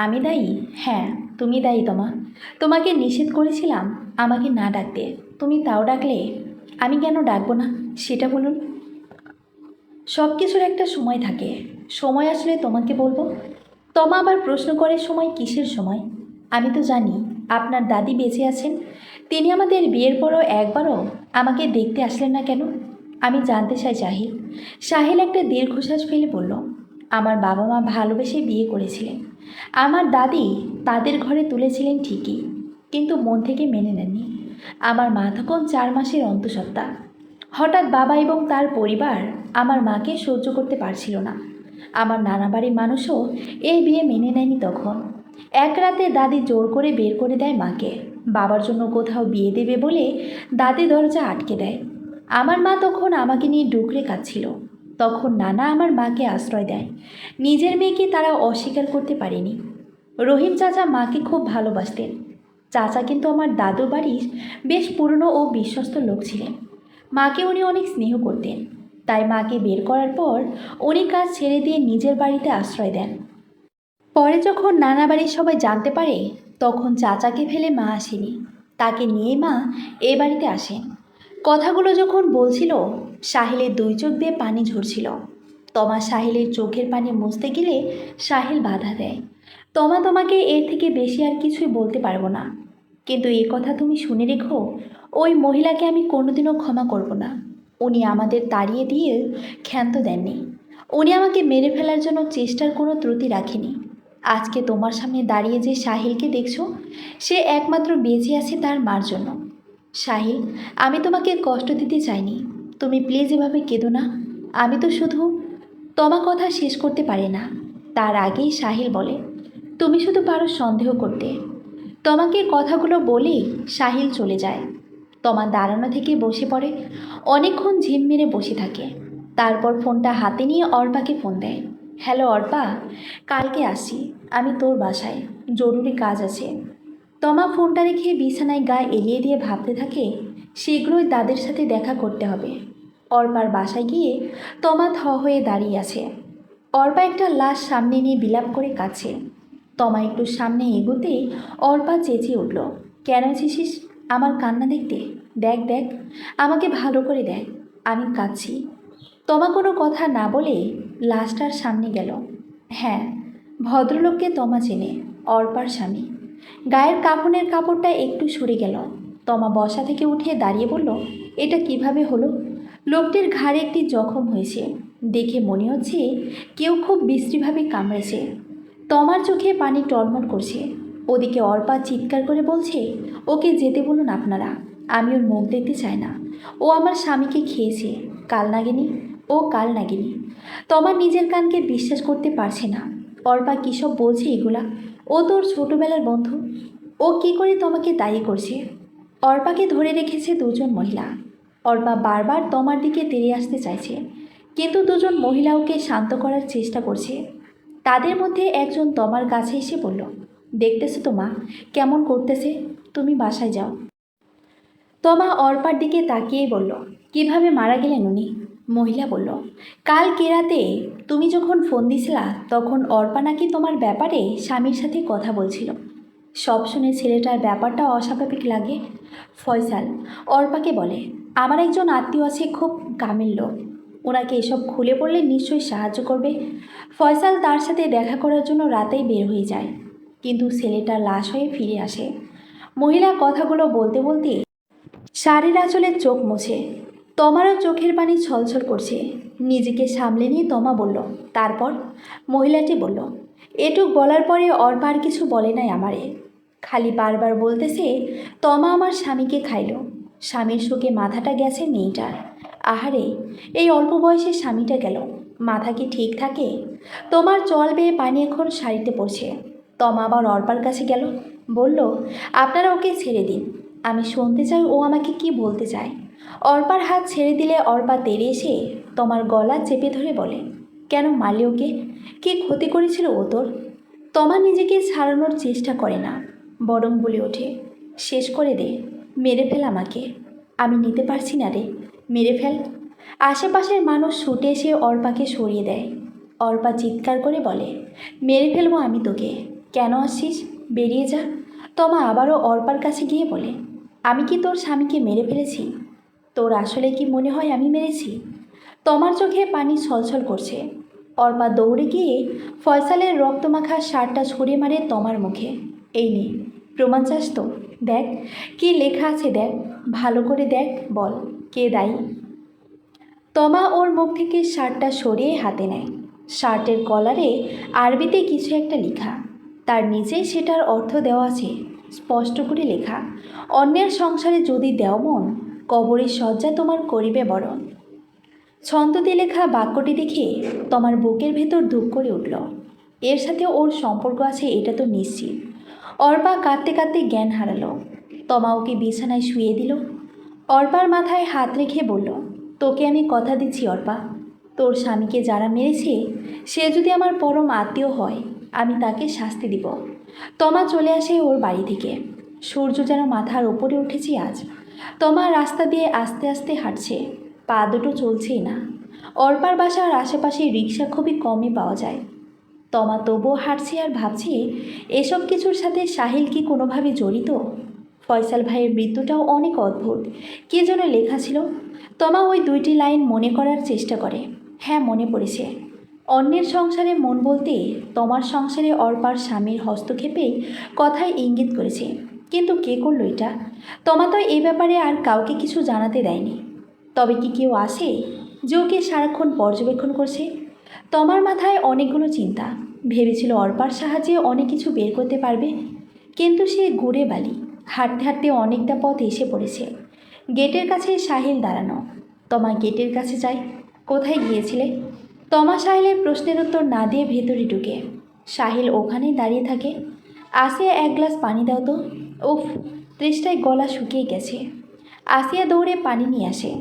আমি দায়ী? হ্যাঁ, তুমি দায়ী তোমা। তোমাকে নিষেধ করেছিলাম আমাকে না ডাকতে, তুমি তাও ডাকলে। আমি কেন ডাকবো না সেটা বলুন। সব কিছুর একটা সময় থাকে, সময় আসলে তোমাকে বলবো। তমা আবার প্রশ্ন করে, সময় কিসের সময়? আমি তো জানি আপনার দাদি বেঁচে আছেন, তিনি আমাদের বিয়ের পরও একবারও আমাকে দেখতে আসলেন না কেন? আমি জানতে চাই সাহিল। সাহিল একটা দীর্ঘশ্বাস ফেলে বলল, আমার বাবা মা ভালোবেসে বিয়ে করেছিলেন। আমার দাদি তাদের ঘরে তুলেছিলেন ঠিকই, কিন্তু মন থেকে মেনে নেননি। আমার মা তখন 4 মাসের অন্তঃসত্ত্বা। হঠাৎ বাবা এবং তার পরিবার আমার মাকে সহ্য করতে পারছিল না। আমার নানা বাড়ির মানুষও এই বিয়ে মেনে নেয়নি তখন। এক রাতে দাদি জোর করে বের করে দেয় মাকে। বাবার জন্য কোথাও বিয়ে দেবে বলে দাদি দরজা আটকে দেয়। আমার মা তখন আমাকে নিয়ে ডুকরে কাঁদছিল। তখন নানা আমার মাকে আশ্রয় দেয়। নিজের মেয়েকে তারা অস্বীকার করতে পারেনি। রহিম চাচা মাকে খুব ভালোবাসতেন। চাচা কিন্তু আমার দাদুর বাড়ির বেশ পুরনো ও বিশ্বস্ত লোক ছিলেন। মাকে উনি অনেক স্নেহ করতেন। তাই মাকে বের করার পর উনি কাজ ছেড়ে দিয়ে নিজের বাড়িতে আশ্রয় দেন। পরে যখন নানা বাড়ির সবাই জানতে পারে, তখন চাচাকে ফেলে মা আসেনি, তাকে নিয়ে মা এ বাড়িতে আসেন। কথাগুলো যখন বলছিল, সাহিলের 2 চোখ দিয়ে পানি ঝরছিল। তমা সাহিলের চোখের পানি মুছতে গেলে সাহিল বাধা দেয়। তোমাকে এর থেকে বেশি আর কিছুই বলতে পারবো না, কিন্তু এই কথা তুমি শুনে রেখো, ওই মহিলাকে আমি কোনোদিনও ক্ষমা করব না। উনি আমাদের তাড়িয়ে দিয়ে ক্ষান্ত দেননি। উনি আমাকে মেরে ফেলার জন্য চেষ্টার কোনো ত্রুটি রাখেনি। আজকে তোমার সামনে দাঁড়িয়ে যে সাহিলকে দেখছো, সে একমাত্র বেঁচে আছে তার মার জন্য। সাহিল, আমি তোমাকে কষ্ট দিতে চাইনি, তুমি প্লিজ এভাবে কেঁদো না। আমি তো শুধু তোমার কথা শেষ করতে পারি না, তার আগেই সাহিল বলে, তুমি শুধু পারো সন্দেহ করতে। তোমাকে কথাগুলো বলেই সাহিল চলে যায়। তমা দাঁড়ানো থেকে বসে পড়ে, অনেকক্ষণ ঝিম মেরে বসে থাকে। তারপর ফোনটা হাতে নিয়ে অর্পাকে ফোন দেয়। হ্যালো অর্পা, কালকে আসি আমি তোর বাসায়, জরুরি কাজ আছে। তমা ফোনটা রেখে বিছানায় গা এলিয়ে দিয়ে ভাবতে থাকে, শীঘ্রই দাদের সাথে দেখা করতে হবে। অর্পার বাসায় গিয়ে তমা থ হয়ে দাঁড়িয়ে আছে। অর্পা একটা লাশ সামনে নিয়ে বিলাপ করে কাছে। তমা একটু সামনে এগোতেই অর্পা চেঁচিয়ে উঠল, কেন এসেছিস আমার কান্না দেখতে? দেখ দেখ, আমাকে ভালো করে দেখ, আমি কাঁদছি। তমা কোনো কথা না বলে লাশটার সামনে গেল। হ্যাঁ, ভদ্রলোককে তমা চেনে, অর্পার স্বামী। গায়ের কাফনের কাপড়টা একটু সরে গেল। তমা বসা থেকে উঠে দাঁড়িয়ে বলল, এটা কিভাবে হলো? লোকটির ঘাড়ে একটি জখম হয়েছে, দেখে মনে হচ্ছে কেউ খুব বিশ্রীভাবে কামড়েছে। তমার চোখে পানি টলমল করছে। ওদিকে অর্পা চিৎকার করে বলছে, ওকে যেতে বলুন আপনারা, আমি ওর মুখ দেখতে চাই না। ও আমার স্বামীকে খেয়েছে, কাল নাগিনী, ও কাল নাগিনী। তমার নিজের কানকে বিশ্বাস করতে পারছে না। অর্পা কী সব বলছে এগুলা? ও তোর ছোটবেলার বন্ধু, ও কি করে তোমাকে দায়ী করছে? অর্পাকে ধরে রেখেছে 2জন মহিলা। অর্পা বারবার তমার দিকে তেড়ে আসতে চাইছে, কিন্তু 2জন মহিলা ওকে শান্ত করার চেষ্টা করছে। তাদের মধ্যে একজন তমার কাছে এসে বলল, দেখতেছো তো মা কেমন করতেছে, তুমি বাসায় যাও। তমা অর্পার দিকে তাকিয়েই বলল, কিভাবে মারা গেলেন উনি? মহিলা বলল, কালকে রাতে তুমি যখন ফোন দিছিলা তখন অর্পা নাকি তোমার ব্যাপারে স্বামীর সাথে কথা বলছিল। সব শুনে ছেলেটার ব্যাপারটা অস্বাভাবিক লাগে। ফয়সাল অর্পাকে বলে, আমার একজন আত্মীয় আছে, খুব কামের লোক, ওনাকে এসব খুলে পড়লে নিশ্চয়ই সাহায্য করবে। ফয়সাল তার সাথে দেখা করার জন্য রাতেই বের হয়ে যায়, কিন্তু ছেলেটা লাশ হয়ে ফিরে আসে। মহিলা কথাগুলো বলতে বলতে শাড়ির আঁচলে চোখ মুছে। তমারও চোখের পানি ছলছল করছে। নিজেকে সামলে নিয়ে তমা বলল, তারপর? মহিলাটি বলল, এটুক বলার পরে অর্পা আর কিছু বলে নাই আমারে, খালি বারবার বলতেছে তমা আমার স্বামীকে খাইল। স্বামীর শোকে মাথাটা গেছে মেয়েটার। আহারে, এই অল্প বয়সে স্বামীটা গেল, মাথা কি ঠিক থাকে? তোমার চল বেয়ে পানি এখন শাড়িতে পড়ছে। তমা আবার অর্পার কাছে গেল, বলল, আপনারা ওকে ছেড়ে দিন, আমি শুনতে চাই ও আমাকে কি বলতে চায়। অর্পার হাত ছেড়ে দিলে অর্পা তেড়ে এসে তোমার গলা চেপে ধরে বলে, কেন মারলি ওকে? কি ক্ষতি করেছিল ও তোর? তমা নিজেকে ছাড়ানোর চেষ্টা করে না, বরং বলে ওঠে, শেষ করে দে, মেরে ফেল আমাকে, আমি নিতে পারছি না রে, মেরে ফেল। আশেপাশের মানুষ ছুটে এসে অর্পাকে সরিয়ে দেয়। অর্পা চিৎকার করে বলে, মেরে ফেলবো আমি তোকে, কেন আসছিস, বেরিয়ে যা। তমা আবারও অর্পার কাছে গিয়ে বলে, আমি কি তোর স্বামীকে মেরে ফেলেছি? তোর আসলে কি মনে হয় আমি মেরেছি? তমার চোখে পানি ছলছল করছে। অর্পা দৌড়ে গিয়ে ফয়সালের রক্তমাখা শার্টটা ছুঁড়ে মারে তমার মুখে। এই নে, প্রমাণ চাস তো? দেখ কি লেখা আছে, দেখ ভালো করে দেখ, বল কে দায়ী। তমা ওর মুখ থেকে শার্টটা সরিয়ে হাতে নেয়। শার্টের কলারে আরবিতে কিছু একটা লেখা, তার নিচে সেটার অর্থ দেওয়া আছে স্পষ্ট করে লেখা, অন্যের সংসারে যদি দেও মন, কবরের শয্যা তোমার করিবে বরণ। ছন্দতে লেখা বাক্যটি দেখে তোমার বুকের ভেতর ধুপ করে উঠল। এর সাথে ওর সম্পর্ক আছে এটা তো নিশ্চিত। অর্পা কাঁদতে কাঁদতে জ্ঞান হারালো। তমা ওকে বিছানায় শুয়ে দিল। অর্পার মাথায় হাত রেখে বলল, তোকে আমি কথা দিচ্ছি অর্পা, তোর স্বামীকে যারা মেরেছে সে যদি আমার পরম আত্মীয় হয়, আমি তাকে শাস্তি দিব। তমা চলে আসে ওর বাড়ি থেকে। সূর্য যেন মাথার ওপরে উঠেছে আজ। তমা রাস্তা দিয়ে আস্তে আস্তে হাঁটছে, পা দুটো চলছেই না। অর্পার বাসার আশেপাশে রিক্সা খুবই কমই পাওয়া যায়। তমা তবুও হাঁটছে আর ভাবছে, এসব কিছুর সাথে সাহিল কি কোনোভাবে জড়িত? ফয়সাল ভাইয়ের মৃত্যুটাও অনেক অদ্ভুত। কী যেন লেখা ছিল। তমা ওই দুইটি লাইন মনে করার চেষ্টা করে। হ্যাঁ, মনে পড়েছে। অন্যের সংসারে মন বলতে তোমার সংসারে অর্পার স্বামীর হস্তক্ষেপেই কথায় ইঙ্গিত করেছে। কিন্তু কে করলো এটা? তমা তো এই ব্যাপারে আর কাউকে কিছু জানাতে দেয়নি। তবে কি কেউ আসে যে ওকে সারাক্ষণ পর্যবেক্ষণ করছে? তমার মাথায় অনেকগুলো চিন্তা। ভেবেছিল অর্পার সাহায্যে অনেক কিছু বের করতে পারবে, কিন্তু সে ঘুরে বালি। হাঁটতে হাঁটতে অনেকটা পথ এসে পড়েছে। গেটের কাছে সাহিল দাঁড়ানো। তমা গেটের কাছে যায়। কোথায় গিয়েছিলে? তমা সাহিলের প্রশ্নের উত্তর না দিয়ে ভেতরে ঢুকে। সাহিল ওখানেই দাঁড়িয়ে থাকে। আসিয়া এক গ্লাস পানি দাও তো। উফ, তৃষ্ণায় গলা শুকিয়ে গেছে। আসিয়া দৌড়ে পানি নিয়ে আসে।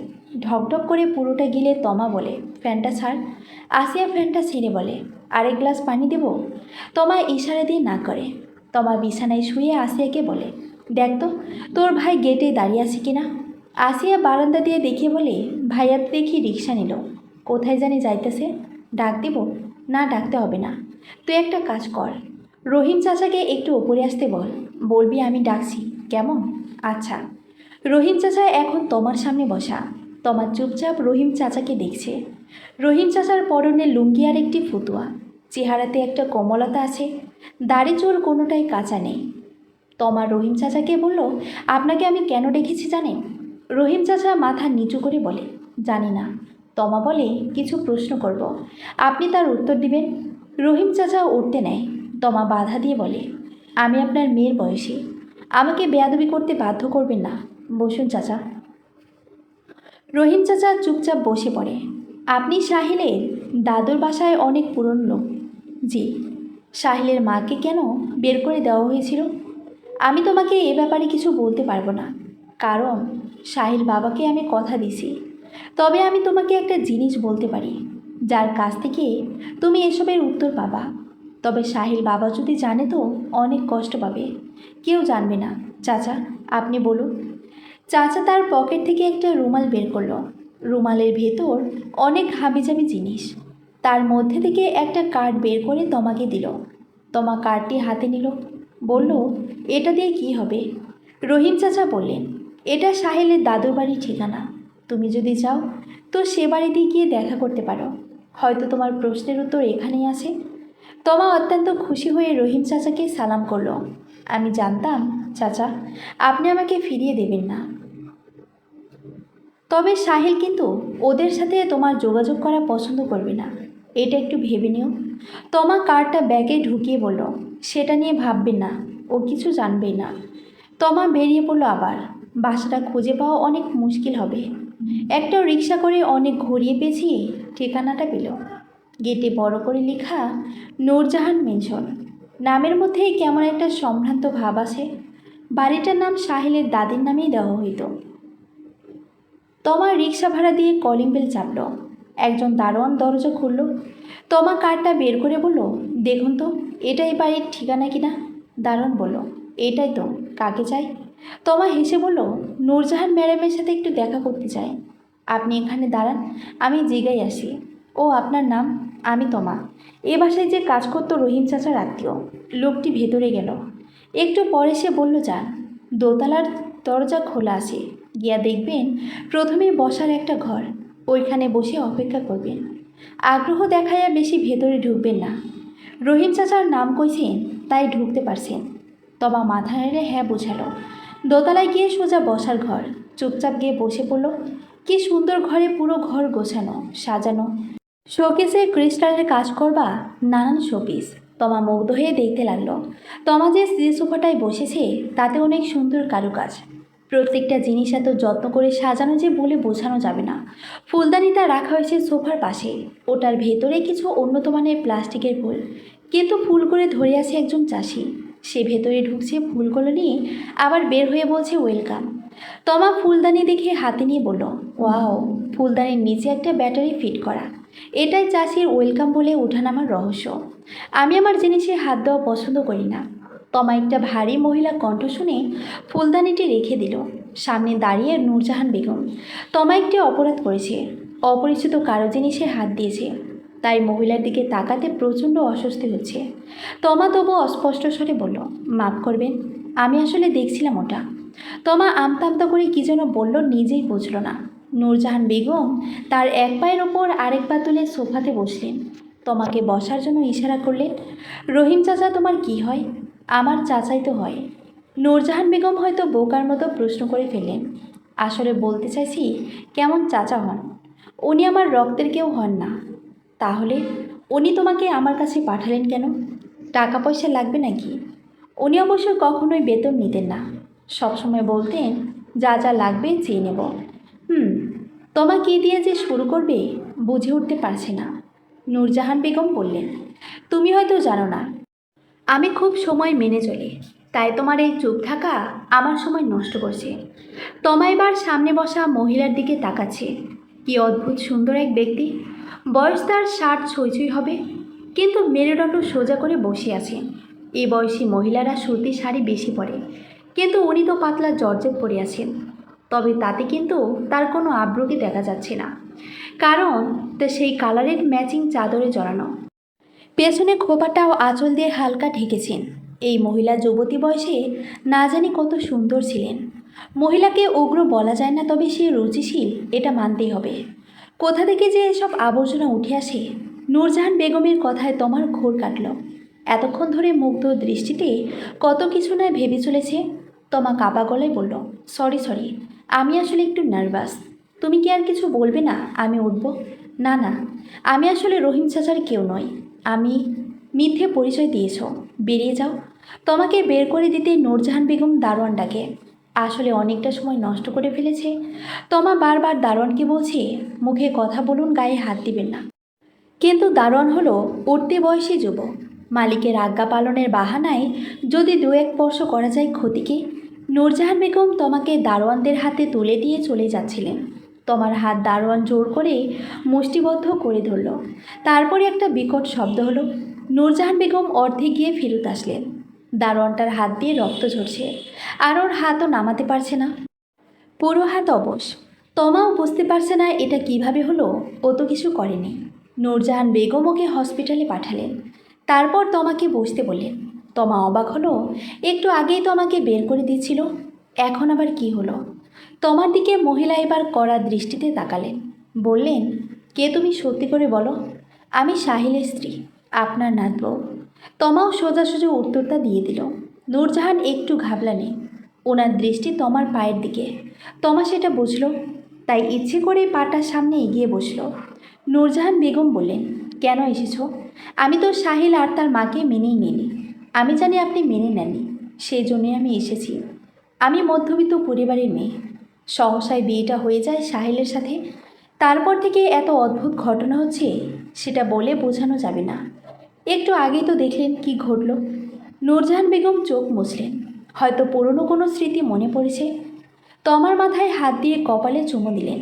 ঢকঢক করে পুরোটা গিলে তমা বলে, ফ্যানটা ছাড়। আসিয়া ফ্যানটা ছেড়ে বলে, আরেক গ্লাস পানি দেব? তমা ইশারা দিয়ে না করে। তমা বিছানায় শুয়ে আসিয়াকে বলে, দেখ তো তোর ভাই গেটে দাঁড়িয়ে আছে কিনা। আসিয়া বারান্দা দিয়ে দেখে বলে, ভাইয়া তো দেখি রিক্সা নিল, কোথায় জানি যাইতেছে। ডাক দেব? না, ডাকতে হবে না। তুই একটা কাজ কর, রহিম চাচাকে একটু ওপরে আসতে বল, বলবি আমি ডাকছি, কেমন? আচ্ছা। রহিম চাচা এখন তোমার সামনে বসা। তোমার চুপচাপ রহিম চাচাকে দেখছে। রহিম চাচার পরনে লুঙ্গি আর একটি ফতুয়া। চেহারাতে একটা কোমলতা আছে। দাড়ি চুল কোনোটাই কাঁচা নেই। তোমার রহিম চাচাকে বলল, আপনাকে আমি কেন ডেকেছি জানেন? রহিম চাচা মাথা নিচু করে বলে, জানি না। তমা বলে, কিছু প্রশ্ন করব, আপনি তার উত্তর দিবেন। রহিম চাচা উঠতে নেয়। তমা বাধা দিয়ে বলে, আমি আপনার মেয়ের বয়সী, আমাকে বেয়াদবি করতে বাধ্য করবেন না। বসুন চাচা। রহিম চাচা চুপচাপ বসে পড়ে। আপনি সাহিলের দাদুর বাসায় অনেক পুরনো লোক। জি। সাহিলের মাকে কেন বের করে দেওয়া হয়েছিল? আমি তোমাকে এ ব্যাপারে কিছু বলতে পারবো না, কারণ সাহিল বাবাকে আমি কথা দিছি। তবে আমি তোমাকে একটা জিনিস বলতে পারি, যার কাছ থেকে তুমি এসবের উত্তর পাবা। তবে সাহিল বাবা যদি জানে তো অনেক কষ্ট পাবে। কেউ জানবে না। চাচা, আপনি বলুন। চাচা তার পকেট থেকে একটা রুমাল বের করলো। রুমালের ভেতর অনেক হাবিজাবি জিনিস। তার মধ্যে থেকে একটা কার্ড বের করে তোমাকে দিল। তোমা কার্ডটি হাতে নিল, বলল, এটা দিয়ে কি হবে? রহিম চাচা বললেন, এটা সাহেলের দাদুর বাড়ির ঠিকানা। তুমি যদি চাও তো সে বাড়িতে গিয়ে দেখা করতে পারো। হয়তো তোমার প্রশ্নের উত্তর এখানেই আছে। তমা অত্যন্ত খুশি হয়ে রহিম চাচাকে সালাম করলো। আমি জানতাম চাচা আপনি আমাকে ফিরিয়ে দেবেন না। তবে সাহিল কিন্তু ওদের সাথে তোমার যোগাযোগ করা পছন্দ করবে না, এটা একটু ভেবে নিও। তমা কার্ডটা ব্যাগে ঢুকিয়ে বলল, সেটা নিয়ে ভাববেন না, ও কিছু জানবেই না। তমা বেরিয়ে পড়লো আবার। বাসাটা খুঁজে পাওয়া অনেক মুশকিল হবে। একটা রিক্সা করে অনেক ঘুরিয়ে পেঁচিয়ে ঠিকানাটা পেল। গেটে বড় করে লেখা নূরজাহান মেনশন। নামের মধ্যেই কেমন একটা সম্ভ্রান্ত ভাব আছে। বাড়িটার নাম সাহিলের দাদির নামেই দেওয়া হইতো। তমা রিক্সা ভাড়া দিয়ে কলিং বেল চাপল। একজন দারোয়ান দরজা খুলল। তমা কার্ডটা বের করে বলল, দেখুন তো এটাই বাড়ির ঠিকানা কিনা। দারোয়ান বলল, এটাই তো, কাকে চাই? তমা হেসে বলল, নূরজাহান ম্যাডামের সাথে একটু দেখা করতে চাই। আপনি এখানে দাঁড়ান, আমি জিগাই আসি। ও আপনার নাম? আমি তমা। এ বাসায় যে কাজ করতো রহিম চাচার আত্মীয়। লোকটি ভেতরে গেল। একটু পরে সে বলল, যান, দোতলার দরজা খোলা আছে, গিয়া দেখবেন প্রথমেই বসার একটা ঘর, ওইখানে বসে অপেক্ষা করবেন। আগ্রহ দেখাইয়া বেশি ভেতরে ঢুকবেন না। রহিম চাচার নাম কইছেন তাই ঢুকতে পারছেন। তবা মাথা নেড়ে হ্যাঁ বোঝালো। দোতলায় গিয়ে সোজা বসার ঘর, চুপচাপ গিয়ে বসে পড়ল। কি সুন্দর ঘরে, পুরো ঘর গোছানো সাজানো। শোকেসে ক্রিস্টালের কাজ করবা নানান শোপিস। তমা মুগ্ধ হয়ে দেখতে লাগলো। তমা যে স্ত্রী সোফাটায় বসেছে তাতে অনেক সুন্দর কারুকাজ। প্রত্যেকটা জিনিস এত যত্ন করে সাজানো যে বলে বোঝানো যাবে না। ফুলদানিটা রাখা হয়েছে সোফার পাশে, ওটার ভেতরে কিছু উন্নত মানের প্লাস্টিকের ফুল, কিন্তু ফুলগুলো ধরে আছে একজন চাষি। সে ভেতরে ঢুকছে ফুলগুলো নিয়ে, আবার বের হয়ে বলছে ওয়েলকাম। তমা ফুলদানি দেখে হাতে নিয়ে বলল, ওয়াও, ফুলদানির নিচে একটা ব্যাটারি ফিট করা। এটাই চাষির ওয়েলকাম বলে ওঠানামার রহস্য। আমি আমার জিনিসে হাত দেওয়া পছন্দ করি না। তমা একটা ভারী মহিলা কণ্ঠ শুনে ফুলদানিটি রেখে দিল। সামনে দাঁড়িয়ে নূরজাহান বেগম। তমা একটি অপরাধ করেছে, অপরিচিত কারো জিনিসে হাত দিয়েছে, তাই মহিলার দিকে তাকাতে প্রচণ্ড অস্বস্তি হচ্ছে। তমা তবু অস্পষ্ট স্বরে বলল, মাফ করবেন, আমি আসলে দেখছিলাম ওটা। তমা আমতা আমতা করে কী যেন বলল, নিজেই বুঝল না। নূরজাহান বেগম তার এক পায়ের ওপর আরেক পা তুলে সোফাতে বসলেন। তোমাকে বসার জন্য ইশারা করলেন। রহিম চাচা তোমার কি হয়? আমার চাচাই তো হয়। নূরজাহান বেগম হয়তো বোকার মতো প্রশ্ন করে ফেললেন। আসলে বলতে চাইছি, কেমন চাচা হন? উনি আমার রক্তের কেউ হন না। তাহলে উনি তোমাকে আমার কাছে পাঠালেন কেন? টাকা পয়সা লাগবে নাকি? উনি অবশ্য কখনোই বেতন নিতেন না, সবসময় বলতেন যা যা লাগবে চেয়ে নেব। হুম, তোমা কী দিয়ে যে শুরু করবে বুঝে উঠতে পারছে না। নূরজাহান বেগম বললেন, তুমি হয়তো জানো না, আমি খুব সময় মেনে চলি, তাই তোমার এই চুপ থাকা আমার সময় নষ্ট করছে। তমা এবার সামনে বসা মহিলার দিকে তাকাচ্ছে। কি অদ্ভুত সুন্দর এক ব্যক্তি। বয়স তার 60 ছুঁই হবে, কিন্তু মেরুদণ্ড সোজা করে বসে আছে। এই বয়সী মহিলারা সুতি শাড়ি বেশি পরে, কিন্তু উনি তো পাতলা জর্জেট পরে আছেন। তবে তাতে কিন্তু তার কোনো আব্রুটি দেখা যাচ্ছে না, কারণ তা সেই কালারের ম্যাচিং চাদরে জড়ানো। পেছনে খোপাটাও আঁচল দিয়ে হালকা ঢেকেছেন। এই মহিলা যুবতী বয়সে না জানি কত সুন্দর ছিলেন। মহিলাকে উগ্র বলা যায় না, তবে সে রুচিশীল, এটা মানতেই হবে। কোথা থেকে যে এসব আবর্জনা উঠে আসে। নূরজাহান বেগমের কথায় তোমার ঘোর কাটল। এতক্ষণ ধরে মুগ্ধ দৃষ্টিতে কত কিছু না ভেবে চলেছে। তোমা কাপা গলায় বলল, সরি সরি, আমি আসলে একটু নার্ভাস। তুমি কি আর কিছু বলবে না? আমি উঠব? না না, আমি আসলে রহিম চাচার কেউ নই। আমি মিথ্যে পরিচয় দিয়েছ, বেরিয়ে যাও। তোমাকে বের করে দিতে নূরজাহান বেগম দারোয়ান ডাকে। আসলে অনেকটা সময় নষ্ট করে ফেলেছে। তোমা বারবার দারোয়ানকে বলছে, মুখে কথা বলুন, গায়ে হাত দিবেন না। কিন্তু দারোয়ান হলো উঠতি বয়সী যুবক। মালিকের আজ্ঞা পালনের বাহানায় যদি দু এক স্পর্শ করা যায় ক্ষতিকে। নূরজাহান বেগম তোমাকে দারোয়ানদের হাতে তুলে দিয়ে চলে যাচ্ছিলেন। তোমার হাত দারোয়ান জোর করে মুষ্টিবদ্ধ করে ধরল। তারপরে একটা বিকট শব্দ হলো। নূরজাহান বেগম অর্ধে গিয়ে ফেরত আসলেন। দারোয়ানটার হাত দিয়ে রক্ত ঝরছে, আর ওর হাতও নামাতে পারছে না, পুরো হাত অবশ। তমাও বুঝতে পারছে না এটা কিভাবে হলো, ও তো কিছু করেনি। নূরজাহান বেগম ওকে হসপিটালে পাঠালেন। তারপর তমাকে বসতে বললেন। তমা অবাক হলো, একটু আগেই তো আমাকে বের করে দিয়েছিল, এখন আবার কি হলো? তমার দিকে মহিলা এবার কড়া দৃষ্টিতে তাকালেন। বললেন, কে তুমি, সত্যি করে বলো। আমি সাহিলের স্ত্রী, আপনার নাত বউ। তমাও সোজাসুজি উত্তরটা দিয়ে দিল। নূরজাহান একটু ঘাবলানি, ওনার দৃষ্টি তমার পায়ের দিকে। তমা সেটা বুঝল, তাই ইচ্ছে করেই পাটার সামনে এগিয়ে বসল। নূরজাহান বেগম বললেন, কেন এসেছ? আমি তো সাহিল আর তার মাকে মেনেই নিইনি। আমি জানি আপনি মেনে নেননি, সেই জন্যই আমি এসেছি। আমি মধ্যবিত্ত পরিবারের মেয়ে। সহসায় বিয়েটা হয়ে যায় সাহিলের সাথে। তারপর থেকে এত অদ্ভুত ঘটনা হচ্ছে, সেটা বলে বোঝানো যাবে না। একটু আগেই তো দেখলেন কি ঘটল। নূরজাহান বেগম চোখ মুছলেন, হয়তো পুরনো কোনো স্মৃতি মনে পড়েছে। তমার মাথায় হাত দিয়ে কপালে চুমু দিলেন।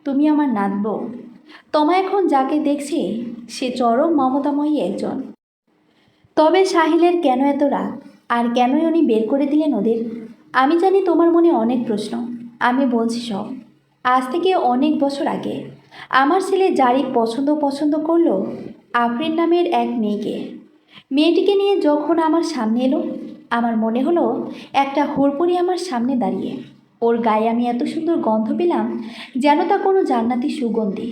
তুমি আমার নাত বউ। তমা এখন যাকে দেখছে সে চরম মমতাময়ী একজন। তবে সাহিলের কেন এত রাগ, আর কেনই উনি বের করে দিলেন ওদের? আমি জানি তোমার মনে অনেক প্রশ্ন, আমি বলছি সব। আজ থেকে অনেক বছর আগে আমার ছেলে জারিফ পছন্দ পছন্দ করলো আফরিন নামের এক মেয়েকে। মেয়েটিকে নিয়ে যখন আমার সামনে এলো, আমার মনে হলো একটা হুড়পুরি আমার সামনে দাঁড়িয়ে। ওর গায়ে আমি এত সুন্দর গন্ধ পেলাম, যেন তা কোনো জান্নাতি সুগন্ধি,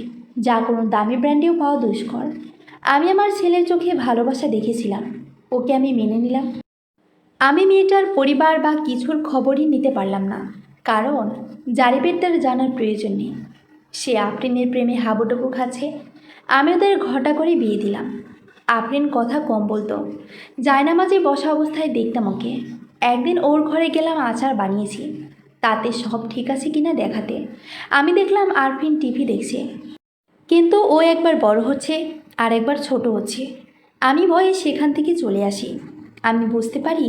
যা কোনো দামি ব্র্যান্ডেও পাওয়া দুষ্কর। আমি আমার ছেলের চোখে ভালোবাসা দেখেছিলাম। ওকে আমি মেনে নিলাম। আমি মেয়েটার পরিবার বা কিছুর খবরই নিতে পারলাম না, কারণ জারিফের তার জানার প্রয়োজন নেই। সে আফরিনের প্রেমে হাবুডুবু খাচ্ছে। আমি ওদের ঘটা করে বিয়ে দিলাম। আফরিন কথা কম বলতো। জায়নামাজে বসা অবস্থায় দেখতাম ওকে। একদিন ওর ঘরে গেলাম আচার বানিয়েছি, তাতে সব ঠিক আছে কিনা দেখাতে। আমি দেখলাম আরফিন টিভি দেখছে, কিন্তু ও একবার বড় হচ্ছে আর একবার ছোট হচ্ছে। আমি ভয়ে সেখান থেকে চলে আসি। আমি বুঝতে পারি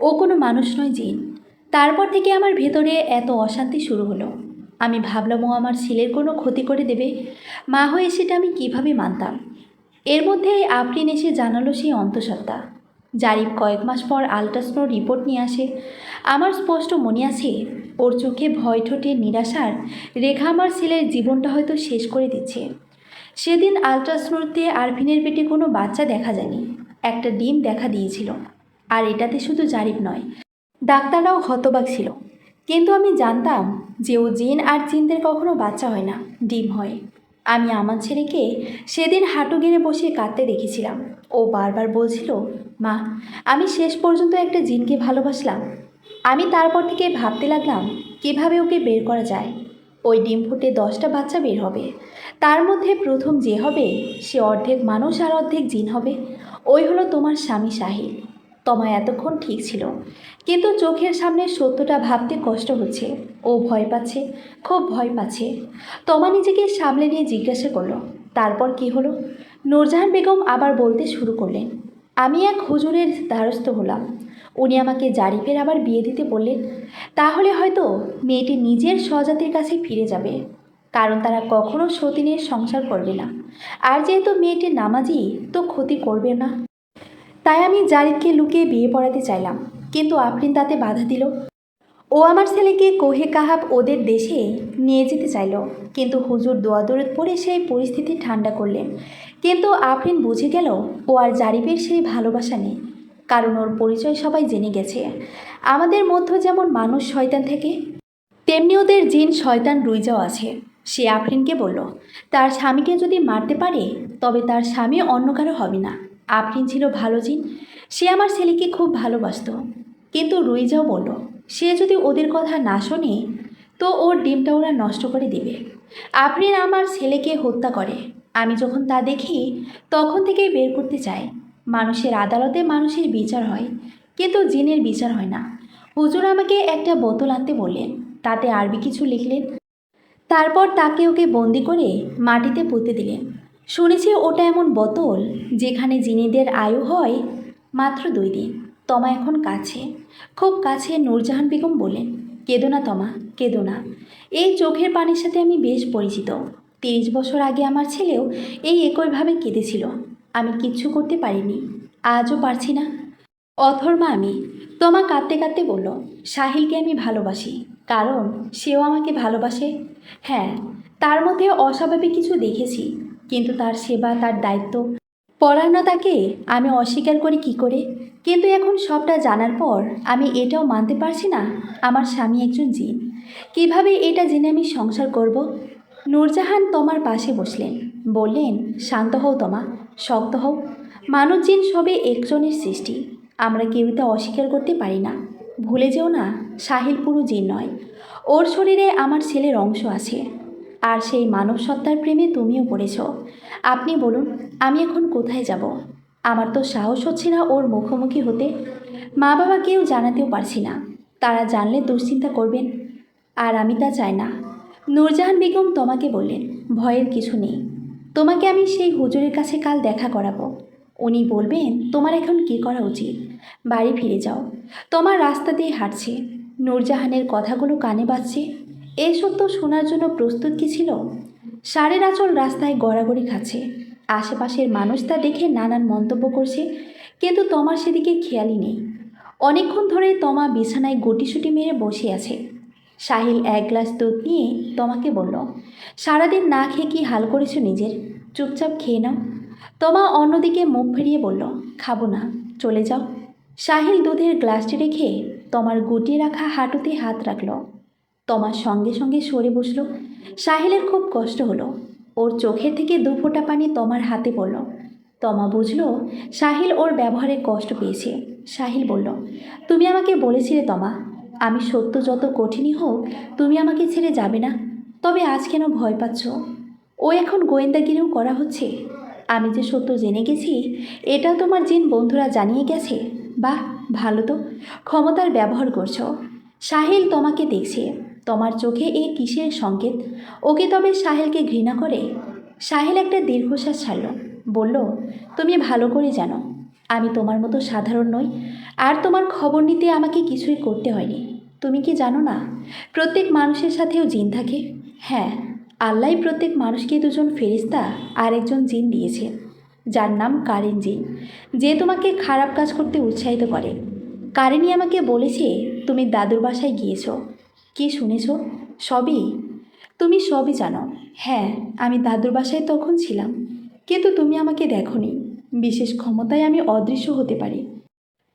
ও কোনো মানুষ নয়, জিন। তারপর থেকে আমার ভেতরে এত অশান্তি শুরু হলো। আমি ভাবলাম ও আমার ছেলের কোনো ক্ষতি করে দেবে। মা হয়ে সেটা আমি কিভাবে মানতাম। এর মধ্যে আফরিন এসে জানালো সেই অন্তঃসত্ত্বা। জারিফ কয়েক মাস পর আলট্রাসাউন্ড রিপোর্ট নিয়ে আসে। আমার স্পষ্ট মনে আছে, ওর চোখে ভয় ঠোঁটে নিরাশার রেখা আমার ছেলের জীবনটা হয়তো শেষ করে দিচ্ছে। সেদিন আলট্রাসাউন্ডে আরফিনের পেটে কোনো বাচ্চা দেখা যায়নি, একটা ডিম দেখা দিয়েছিল। আর এটাতে শুধু জারিফ নয়, ডাক্তাররাও হতবাক ছিল। কিন্তু আমি জানতাম যে ও জিন, আর জিনদের কখনো বাচ্চা হয় না, ডিম হয়। আমি আমার ছেলেকে সেদিন হাঁটু গেড়ে বসে কাঁদতে দেখেছিলাম। ও বারবার বলছিল, মা, আমি শেষ পর্যন্ত একটা জিনকে ভালোবাসলাম। আমি তারপর থেকে ভাবতে লাগলাম কিভাবে ওকে বের করা যায়। ওই ডিম ফুটে 10টা বাচ্চা বের হবে, তার মধ্যে প্রথম যে হবে সে অর্ধেক মানুষ আর অর্ধেক জিন হবে। ওই হলো তোমার স্বামী সাহিল। তমা এতক্ষণ ঠিক ছিল, কিন্তু চোখের সামনে সত্যটা ভাবতে কষ্ট হচ্ছে। ও ভয় পাচ্ছে, খুব ভয় পাচ্ছে। তমা নিজেকে সামলে নিয়ে জিজ্ঞাসা করলো, তারপর কি হলো? নূরজাহান বেগম আবার বলতে শুরু করলেন, আমি এক হুজুরের দ্বারস্থ হলাম। উনি আমাকে জারিফের আবার বিয়ে দিতে বললেন। তাহলে হয়তো মেয়েটি নিজের স্বজাতির কাছে ফিরে যাবে, কারণ তারা কখনো সতীনের সংসার করবে না। আর যেহেতু মেয়েটি নামাজি, তো ক্ষতি করবে না। তাই আমি জারিফকে লুকিয়ে বিয়ে পড়াতে চাইলাম, কিন্তু আফরিন তাতে বাধা দিল। ও আমার ছেলেকে কোহে কাহাব ওদের দেশে নিয়ে যেতে চাইল, কিন্তু হুজুর দোয়া দরুদ পড়ে সেই পরিস্থিতি ঠান্ডা করলেন। কিন্তু আফরিন বুঝে গেল ও আর জারিফের সেই ভালোবাসা নেই, কারণ ওর পরিচয় সবাই জেনে গেছে। আমাদের মধ্যে যেমন মানুষ শয়তান থেকে, তেমনি ওদের জিন শয়তান রুইজাও আছে। সে আফরিনকে বলল, তার স্বামীকে যদি মারতে পারে তবে তার স্বামী অন্য কারো হবে না। আফরিন ছিল ভালো জিন, সে আমার ছেলেকে খুব ভালোবাসত। কিন্তু রুইজাও বলল, সে যদি ওদের কথা না শোনে তো ওর ডিমটা ওরা নষ্ট করে দেবে। আফরিন আমার ছেলেকে হত্যা করে। আমি যখন তা দেখি তখন থেকেই বের করতে চাই। মানুষের আদালতে মানুষের বিচার হয়, কিন্তু জিনের বিচার হয় না। হুজুর আমাকে একটা বোতল আনতে বললেন, তাতে আরবি কিছু লিখলেন। তারপর তাকে ওকে বন্দি করে মাটিতে পুঁতে দিলেন। শুনেছি ওটা এমন বোতল যেখানে জিনেদের আয়ু হয় মাত্র 2 দিন। তমা এখন কাছে, খুব কাছে। নূরজাহান বেগম বললেন, কেঁদো না তমা, কেঁদো না। এই চোখের পানির সাথে আমি বেশ পরিচিত। 30 বছর আগে আমার ছেলেও এই একইভাবে কেঁদেছিল। আমি কিচ্ছু করতে পারিনি, আজও পারছি না। অথর্মা আমি। তোমা কাঁদতে কাঁদতে বলল, সাহিলকে আমি ভালোবাসি, কারণ সেও আমাকে ভালোবাসে। হ্যাঁ, তার মধ্যে অস্বাভাবিক কিছু দেখেছি, কিন্তু তার সেবা, তার দায়িত্ব, পরায়ণতাকে আমি অস্বীকার করি কি করে? কিন্তু এখন সবটা জানার পর আমি এটাও মানতে পারছি না আমার স্বামী একজন জিন। কিভাবে এটা জেনে আমি সংসার করব? নূরজাহান তোমার পাশে বসলেন, বললেন, শান্ত হও তমা, শক্ত হও। মানব জিন সবে একজনের সৃষ্টি, আমরা কেউ তা অস্বীকার করতে পারি না। ভুলে যেও না, সাহিল পুরো জিন নয়। ওর শরীরে আমার ছেলের অংশ আছে, আর সেই মানব সত্তার প্রেমে তুমিও পড়েছ। আপনি বলুন, আমি এখন কোথায় যাব? আমার তো সাহস হচ্ছে না ওর মুখোমুখি হতে। মা বাবা কেউ জানাতেও পারছি না, তারা জানলে দুশ্চিন্তা করবেন, আর আমি তা চাই না। নূরজাহান বেগম তোমাকে বললেন, ভয়ের কিছু নেই। তোমাকে আমি সেই হুজুরের কাছে কাল দেখা করাবো। উনি বলবেন তোমার এখন কী করা উচিত। বাড়ি ফিরে যাও। তোমার রাস্তা দিয়ে হাঁটছে, নূরজাহানের কথাগুলো কানে বাজছে। এ সত্য শোনার জন্য প্রস্তুত কি ছিল? সারের আঁচল রাস্তায় গড়াগড়ি খাচ্ছে। আশেপাশের মানুষ তা দেখে নানান মন্তব্য করছে, কিন্তু তোমার সেদিকে খেয়ালই নেই। অনেকক্ষণ ধরে তমা বিছানায় গুটিসুটি মেরে বসে আছে। সাহিল এক গ্লাস দুধ নিয়ে তোমাকে বলল, সারাদিন না খেয়ে কি হাল করেছো নিজের, চুপচাপ খেয়ে নাও। তোমা অন্যদিকে মুখ ফিরিয়ে বলল, খাবো না, চলে যাও। সাহিল দুধের গ্লাসটি রেখে তোমার গুটিয়ে রাখা হাঁটুতে হাত রাখল। তোমার সঙ্গে সঙ্গে সরে বসল। সাহিলের খুব কষ্ট হলো। ওর চোখের থেকে দু ফোঁটা পানি তোমার হাতে পড়ল। তমা বুঝল সাহিল ওর ব্যবহারে কষ্ট পেয়েছে। সাহিল বলল, তুমি আমাকে বলেছিলে তমা, আমি সত্য যত কঠিনই হোক তুমি আমাকে ছেড়ে যাবে না। তবে আজ কেন ভয় পাচ্ছ? ও এখন গোয়েন্দাগিরিও করা হচ্ছে। আমি যে সত্য জেনে গেছি এটাও তোমার জিন বন্ধুরা জানিয়ে গেছে। বাহ, ভালো তো, ক্ষমতার ব্যবহার করছো। সাহিল তোমাকে দেখছে। তোমার চোখে এ কিসের সংকেত? ওকে তবে সাহিলকে ঘৃণা করে? সাহিল একটা দীর্ঘশ্বাস ছাড়ল। বলল, তুমি ভালো করে জানো আমি তোমার মতো সাধারণ নই। আর তোমার খবর নিতে আমাকে কিছুই করতে হয়নি। তুমি কি জানো না প্রত্যেক মানুষের সাথেও জিন থাকে? হ্যাঁ, আল্লাহ প্রত্যেক মানুষকে দুজন ফেরেশতা আর একজন জিন দিয়েছে, যার নাম কারেন জিন, যে তোমাকে খারাপ কাজ করতে উৎসাহিত করে। কারেনই আমাকে বলেছে তুমি দাদুর বাসায় গিয়েছো। কি শুনেছ? সবই? তুমি সবই জানো। হ্যাঁ, আমি দাদুর বাসায় তখন ছিলাম, কিন্তু তুমি আমাকে দেখোনি। বিশেষ ক্ষমতায় আমি অদৃশ্য হতে পারি।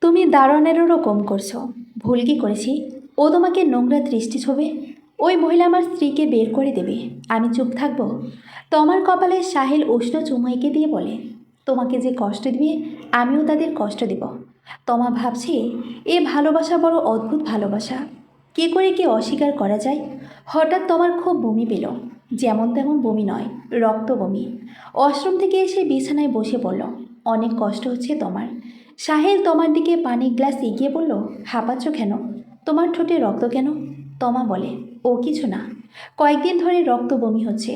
তুমি দারোয়ানেরও কম করছো। ভুল কি করেছি? ও তোমাকে নোংরা দৃষ্টি ছোবে। ওই মহিলা আমার স্ত্রীকে বের করে দেবে, আমি চুপ থাকবো? তোমার কপালে সাহিল উষ্ণ চুমু এঁকে দিয়ে বলে, তোমাকে যে কষ্ট দিবে আমিও তাদের কষ্ট দেব। তোমা ভাবছে এ ভালোবাসা বড় অদ্ভুত ভালোবাসা। কী করে কি অস্বীকার করা যায়? হঠাৎ তোমার খুব বমি পেল। যেমন তেমন বমি নয়, রক্ত বমি। ওয়াশরুম থেকে এসে বিছানায় বসে পড়ল। অনেক কষ্ট হচ্ছে তোমার। সাহিল তোমার দিকে পানির গ্লাস এগিয়ে বলল, হাঁপাচ্ছ কেন? তোমার ঠোঁটে রক্ত কেন? তমা বলে, ও কিছু না, কয়েকদিন ধরে রক্ত বমি হচ্ছে।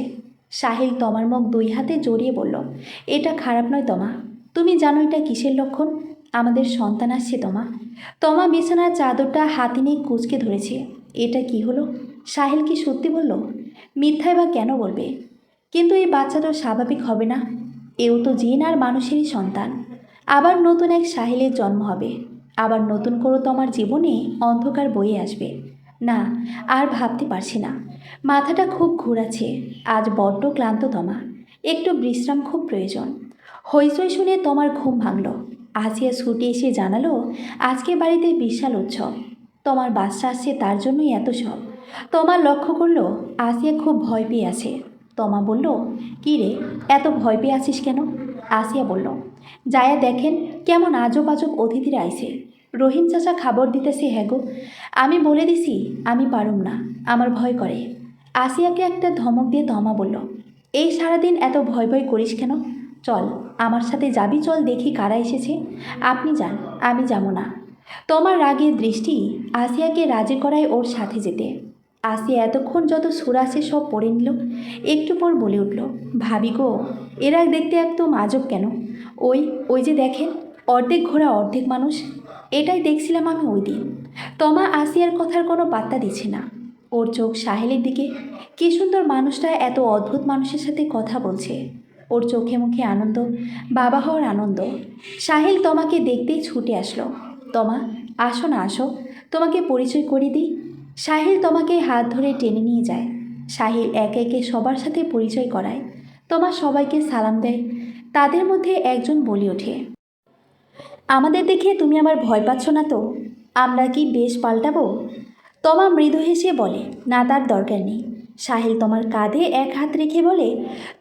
সাহিল তোমার মুখ দুই হাতে জড়িয়ে বলল, এটা খারাপ নয় তমা। তুমি জানো এটা কিসের লক্ষণ? আমাদের সন্তান আসছে তমা। তমা বিছানার চাদরটা হাতে নিয়ে কুঁচকে ধরেছে। এটা কি হলো? সাহিল কি সত্যি বলল? মিথ্যায় বা কেন বলবে? কিন্তু এই বাচ্চা তো স্বাভাবিক হবে না। এও তো জিন আর মানুষেরই সন্তান। আবার নতুন এক সাহিলের জন্ম হবে। আবার নতুন করে তোমার জীবনে অন্ধকার বয়ে আসবে। না, আর ভাবতে পারছি না। মাথাটা খুব ঘোরাচ্ছে। আজ বড্ড ক্লান্ত তমা। একটু বিশ্রাম খুব প্রয়োজন। হইচই শুনে তোমার ঘুম ভাঙল। আসিয়া ছুটে এসে জানালো আজকে বাড়িতে বিশাল উৎসব। তোমার বাচ্চা আসছে, তার জন্যই এত সব। তোমার লক্ষ্য করলো আসিয়া খুব ভয় পেয়ে আছে। তমা বলল, কী রে, এত ভয় পেয়ে আছিস কেন? আসিয়া বলল, যায়া দেখেন কেমন আজব আজব অতিথিরা আইছে। রহিম চাচা খাবার দিতেছে। হ্যাঁ গো, আমি বলে দিছি আমি পারুম না, আমার ভয় করে। আসিয়াকে একটা ধমক দিয়ে তমা বলল, এই সারাদিন এত ভয় ভয় করিস কেন? চল আমার সাথে যাবি, চল দেখি কারা এসেছে। আপনি যান, আমি যাব না। তোমার রাগের দৃষ্টি আসিয়াকে রাজি করায় ওর সাথে যেতে। আসিয়া এতক্ষণ যত সুর আছে সব পড়ে নিল। একটু পর বলে উঠল, ভাবি গো, এরা দেখতে একদম আজব কেন? ওই ওই যে দেখেন, অর্ধেক ঘোড়া অর্ধেক মানুষ। এটাই দেখছিলাম আমি ওই দিন। তমা আসিয়ার কথার কোনো পাত্তা দিচ্ছে না। ওর চোখ সাহেলের দিকে। কী সুন্দর মানুষটা এত অদ্ভুত মানুষের সাথে কথা বলছে। ওর চোখে মুখে আনন্দ, বাবা হওয়ার আনন্দ। সাহিল তোমাকে দেখতেই ছুটে আসলো। তমা, আসো না, আসো, তোমাকে পরিচয় করে দিই। সাহিল তোমাকে হাত ধরে টেনে নিয়ে যায়। সাহিল একে একে সবার সাথে পরিচয় করায়। তোমার সবাইকে সালাম দেয়। তাদের মধ্যে একজন বলে ওঠে, আমাদের দেখে তুমি আবার ভয় পাচ্ছ না তো? আমরা কি বেশ পাল্টাবো? তমা মৃদু হেসে বলে, না, তার দরকার নেই। সাহিল তোমার কাঁধে এক হাত রেখে বলে,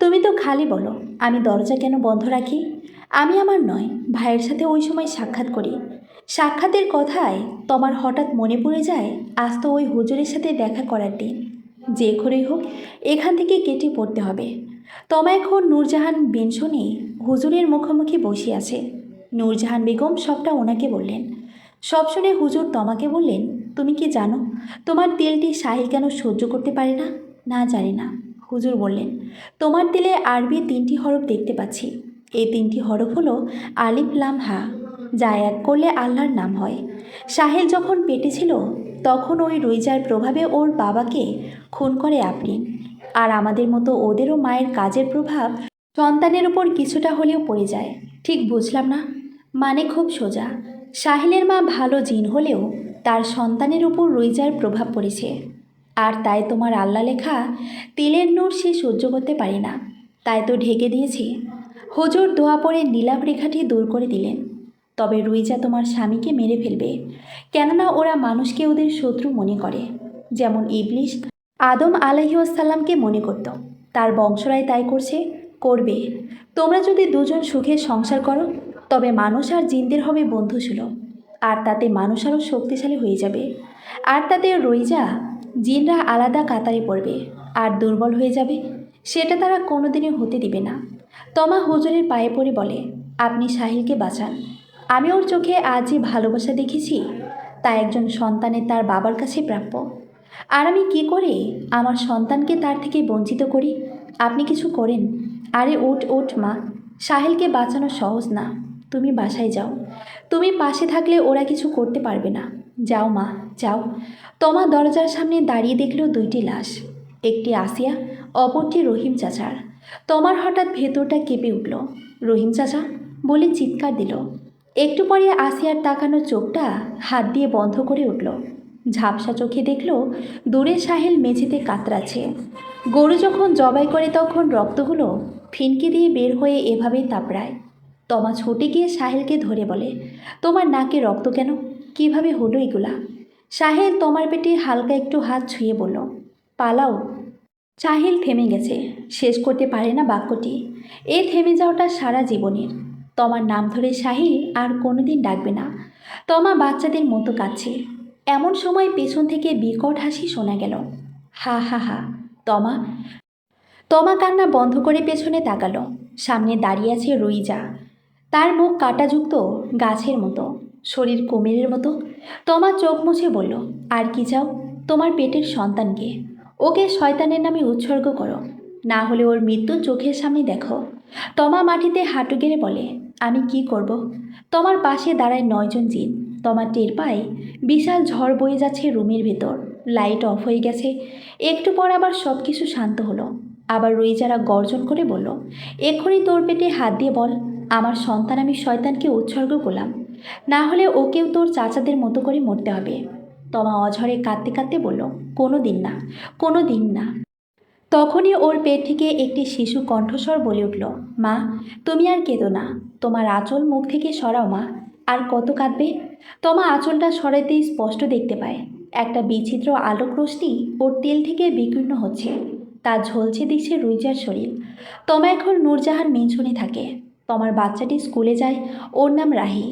তুমি তো খালি বলো আমি দরজা কেন বন্ধ রাখি। আমি আমার নয়, ভাইয়ের সাথে ওই সময় সাক্ষাৎ করি। সাক্ষাতের কথায় তোমার হঠাৎ মনে পড়ে যায় আজ তো ওই হুজুরের সাথে দেখা করার দিন। যে করেই হোক এখান থেকে কেটে পড়তে হবে। তমা এখন নূরজাহান বেনশনে হুজুরের মুখোমুখি বসে আছে। নূরজাহান বেগম সবটা ওনাকে বললেন। সব শুনে হুজুর তমাকে বললেন, তুমি কি জানো তোমার তিলটি সাহিল কেন সহ্য করতে পারে না? না, জানি না। হুজুর বললেন, তোমার তিলে আরবি 3টি হরফ দেখতে পাচ্ছি। এই 3টি হরফ হলো আলিফ লাম হা, যা এক করলে আল্লাহর নাম হয়। সাহিল যখন পেটে ছিল তখন ওই রইজার প্রভাবে ওর বাবাকে খুন করে আফরিন। আর আমাদের মতো ওদেরও মায়ের কাজের প্রভাব সন্তানের উপর কিছুটা হলেও পড়ে যায়। ঠিক বুঝলাম না? মানে খুব সোজা। সাহিলের মা ভালো জিন হলেও তার সন্তানের উপর রইজার প্রভাব পড়েছে। আর তাই তোমার আল্লাহ লেখা তিলের নূর সে সহ্য করতে পারে না, তাই তো ঢেকে দিয়েছে। হুজুর দোয়া পড়ে নীলাভ রেখাটি দূর করে দিলেন। তবে রুইজা তোমার স্বামীকে মেরে ফেলবে, কেননা ওরা মানুষকে ওদের শত্রু মনে করে, যেমন ইবলিশ আদম আলাইহিসসালামকে মনে করত। তার বংশরাই তাই করবে। তোমরা যদি দুজন সুখে সংসার করো, তবে মানুষ আর জিনদের হবে বন্ধুসুলভ, আর তাতে মানুষ আরও শক্তিশালী হয়ে যাবে। আর তাতে রইজা জিনরা আলাদা কাতারে পড়বে আর দুর্বল হয়ে যাবে, সেটা তারা কোনোদিনই হতে দিবে না। তমা হুজুরের পায়ে পড়ে বলে, আপনি সাহিলকে বাঁচান। আমি ওর চোখে আজ যে ভালোবাসা দেখেছি, তা একজন সন্তানের তার বাবার কাছে প্রাপ্য। আর আমি কি করে আমার সন্তানকে তার থেকে বঞ্চিত করি? আপনি কিছু করেন। আরে ওঠ মা, সাহিলকে বাঁচানো সহজ না। তুমি বাসায় যাও, তুমি পাশে থাকলে ওরা কিছু করতে পারবে না। যাও মা, যাও। তমা দরজার সামনে দাঁড়িয়ে দেখল দুইটি লাশ, একটি আসিয়া, অপরটি রহিম চাচার। তমার হঠাৎ ভেতরটা কেঁপে উঠল। রহিম চাচা বলে চিৎকার দিল। একটু পরে আসিয়ার তাকানো চোখটা হাত দিয়ে বন্ধ করে উঠল। ঝাপসা চোখে দেখল দূরে সাহেল মেঝেতে কাতরাচ্ছে। গরু যখন জবাই করে তখন রক্তগুলো ফিনকি দিয়ে বের হয়ে এভাবেই তাপড়ায়। তমা ছুটে গিয়ে সাহেলকে ধরে বলে, তোমার নাকে রক্ত কেন? কিভাবে হলো এগুলা? সাহেল তোমার পেটে হালকা একটু হাত ছুঁয়ে বলল, পালাও। সাহিল থেমে গেছে, শেষ করতে পারে না বাক্যটি। এ থেমে যাওয়াটা সারা জীবনের। তমার নাম ধরে সাহিল আর কোনোদিন ডাকবে না। তমা বাচ্চাদের মতো কাঁদছে। এমন সময় পেছন থেকে বিকট হাসি শোনা গেল। হা হা হা। তমা তমা কান্না বন্ধ করে পেছনে তাকালো। সামনে দাঁড়িয়ে আছে রুইজা। তার মুখ কাঁটাযুক্ত গাছের মতো, শরীর কুমিরের মতো। তমা চোখ মুছে বলল, আর কি চাও? তোমার পেটের সন্তানকে। ওকে শয়তানের নামে উৎসর্গ করো, না হলে ওর মৃত্যু চোখের সামনে দেখো। তমা মাটিতে হাঁটু গেড়ে বলে, আমি কি করব? তোমার পাশে দাঁড়ায় 9জন জিন। তমা টের পায় বিশাল ঝড় বয়ে যাচ্ছে রুমের ভেতর। লাইট অফ হয়ে গেছে। একটু পর আবার সব কিছু শান্ত হলো। আবার রুইজারা গর্জন করে বলল, এক্ষুনি তোর পেটে হাত দিয়ে বল, আমার সন্তান আমি শয়তানকে উৎসর্গ করলাম, না হলে ওকেও তোর চাচাদের মতো করে মরতে হবে। তমা অঝরে কাঁদতে কাঁদতে বলল, কোনো দিন না, কোনো দিন না। তখনই ওর পেট থেকে একটি শিশু কণ্ঠস্বর বলে উঠল, মা তুমি আর কেঁদো না, তোমার আঁচল মুখ থেকে সরাও মা। আর কত কাঁদবে? তমা আঁচলটা সরাইতেই স্পষ্ট দেখতে পায় একটা বিচিত্র আলোক রশ্মি ওর তেল থেকে বিকীর্ণ হচ্ছে। তা ঝলছে দিচ্ছে রুইজার শরীর। তমা এখন নূরজাহান মেনশনে থাকে। তোমার বাচ্চাটি স্কুলে যায়, ওর নাম রাহি।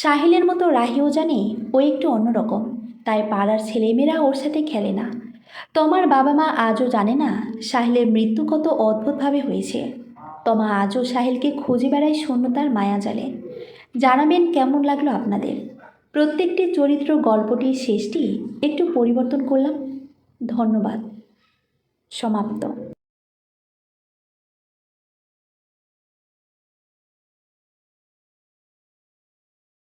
সাহিলের মতো রাহিও জানে ও একটু অন্যরকম, তাই পাড়ার ছেলেমেয়েরা ওর সাথে খেলে না। তোমার বাবা মা আজও জানে না সাহিলের মৃত্যু কত অদ্ভুতভাবে হয়েছে। তমা আজও সাহিলকে খুঁজে বেড়ায় শূন্যতার মায়াজালে। জানাবেন কেমন লাগলো আপনাদের। প্রত্যেকটি চরিত্র গল্পটির শেষটি একটু পরিবর্তন করলাম। ধন্যবাদ। সমাপ্ত।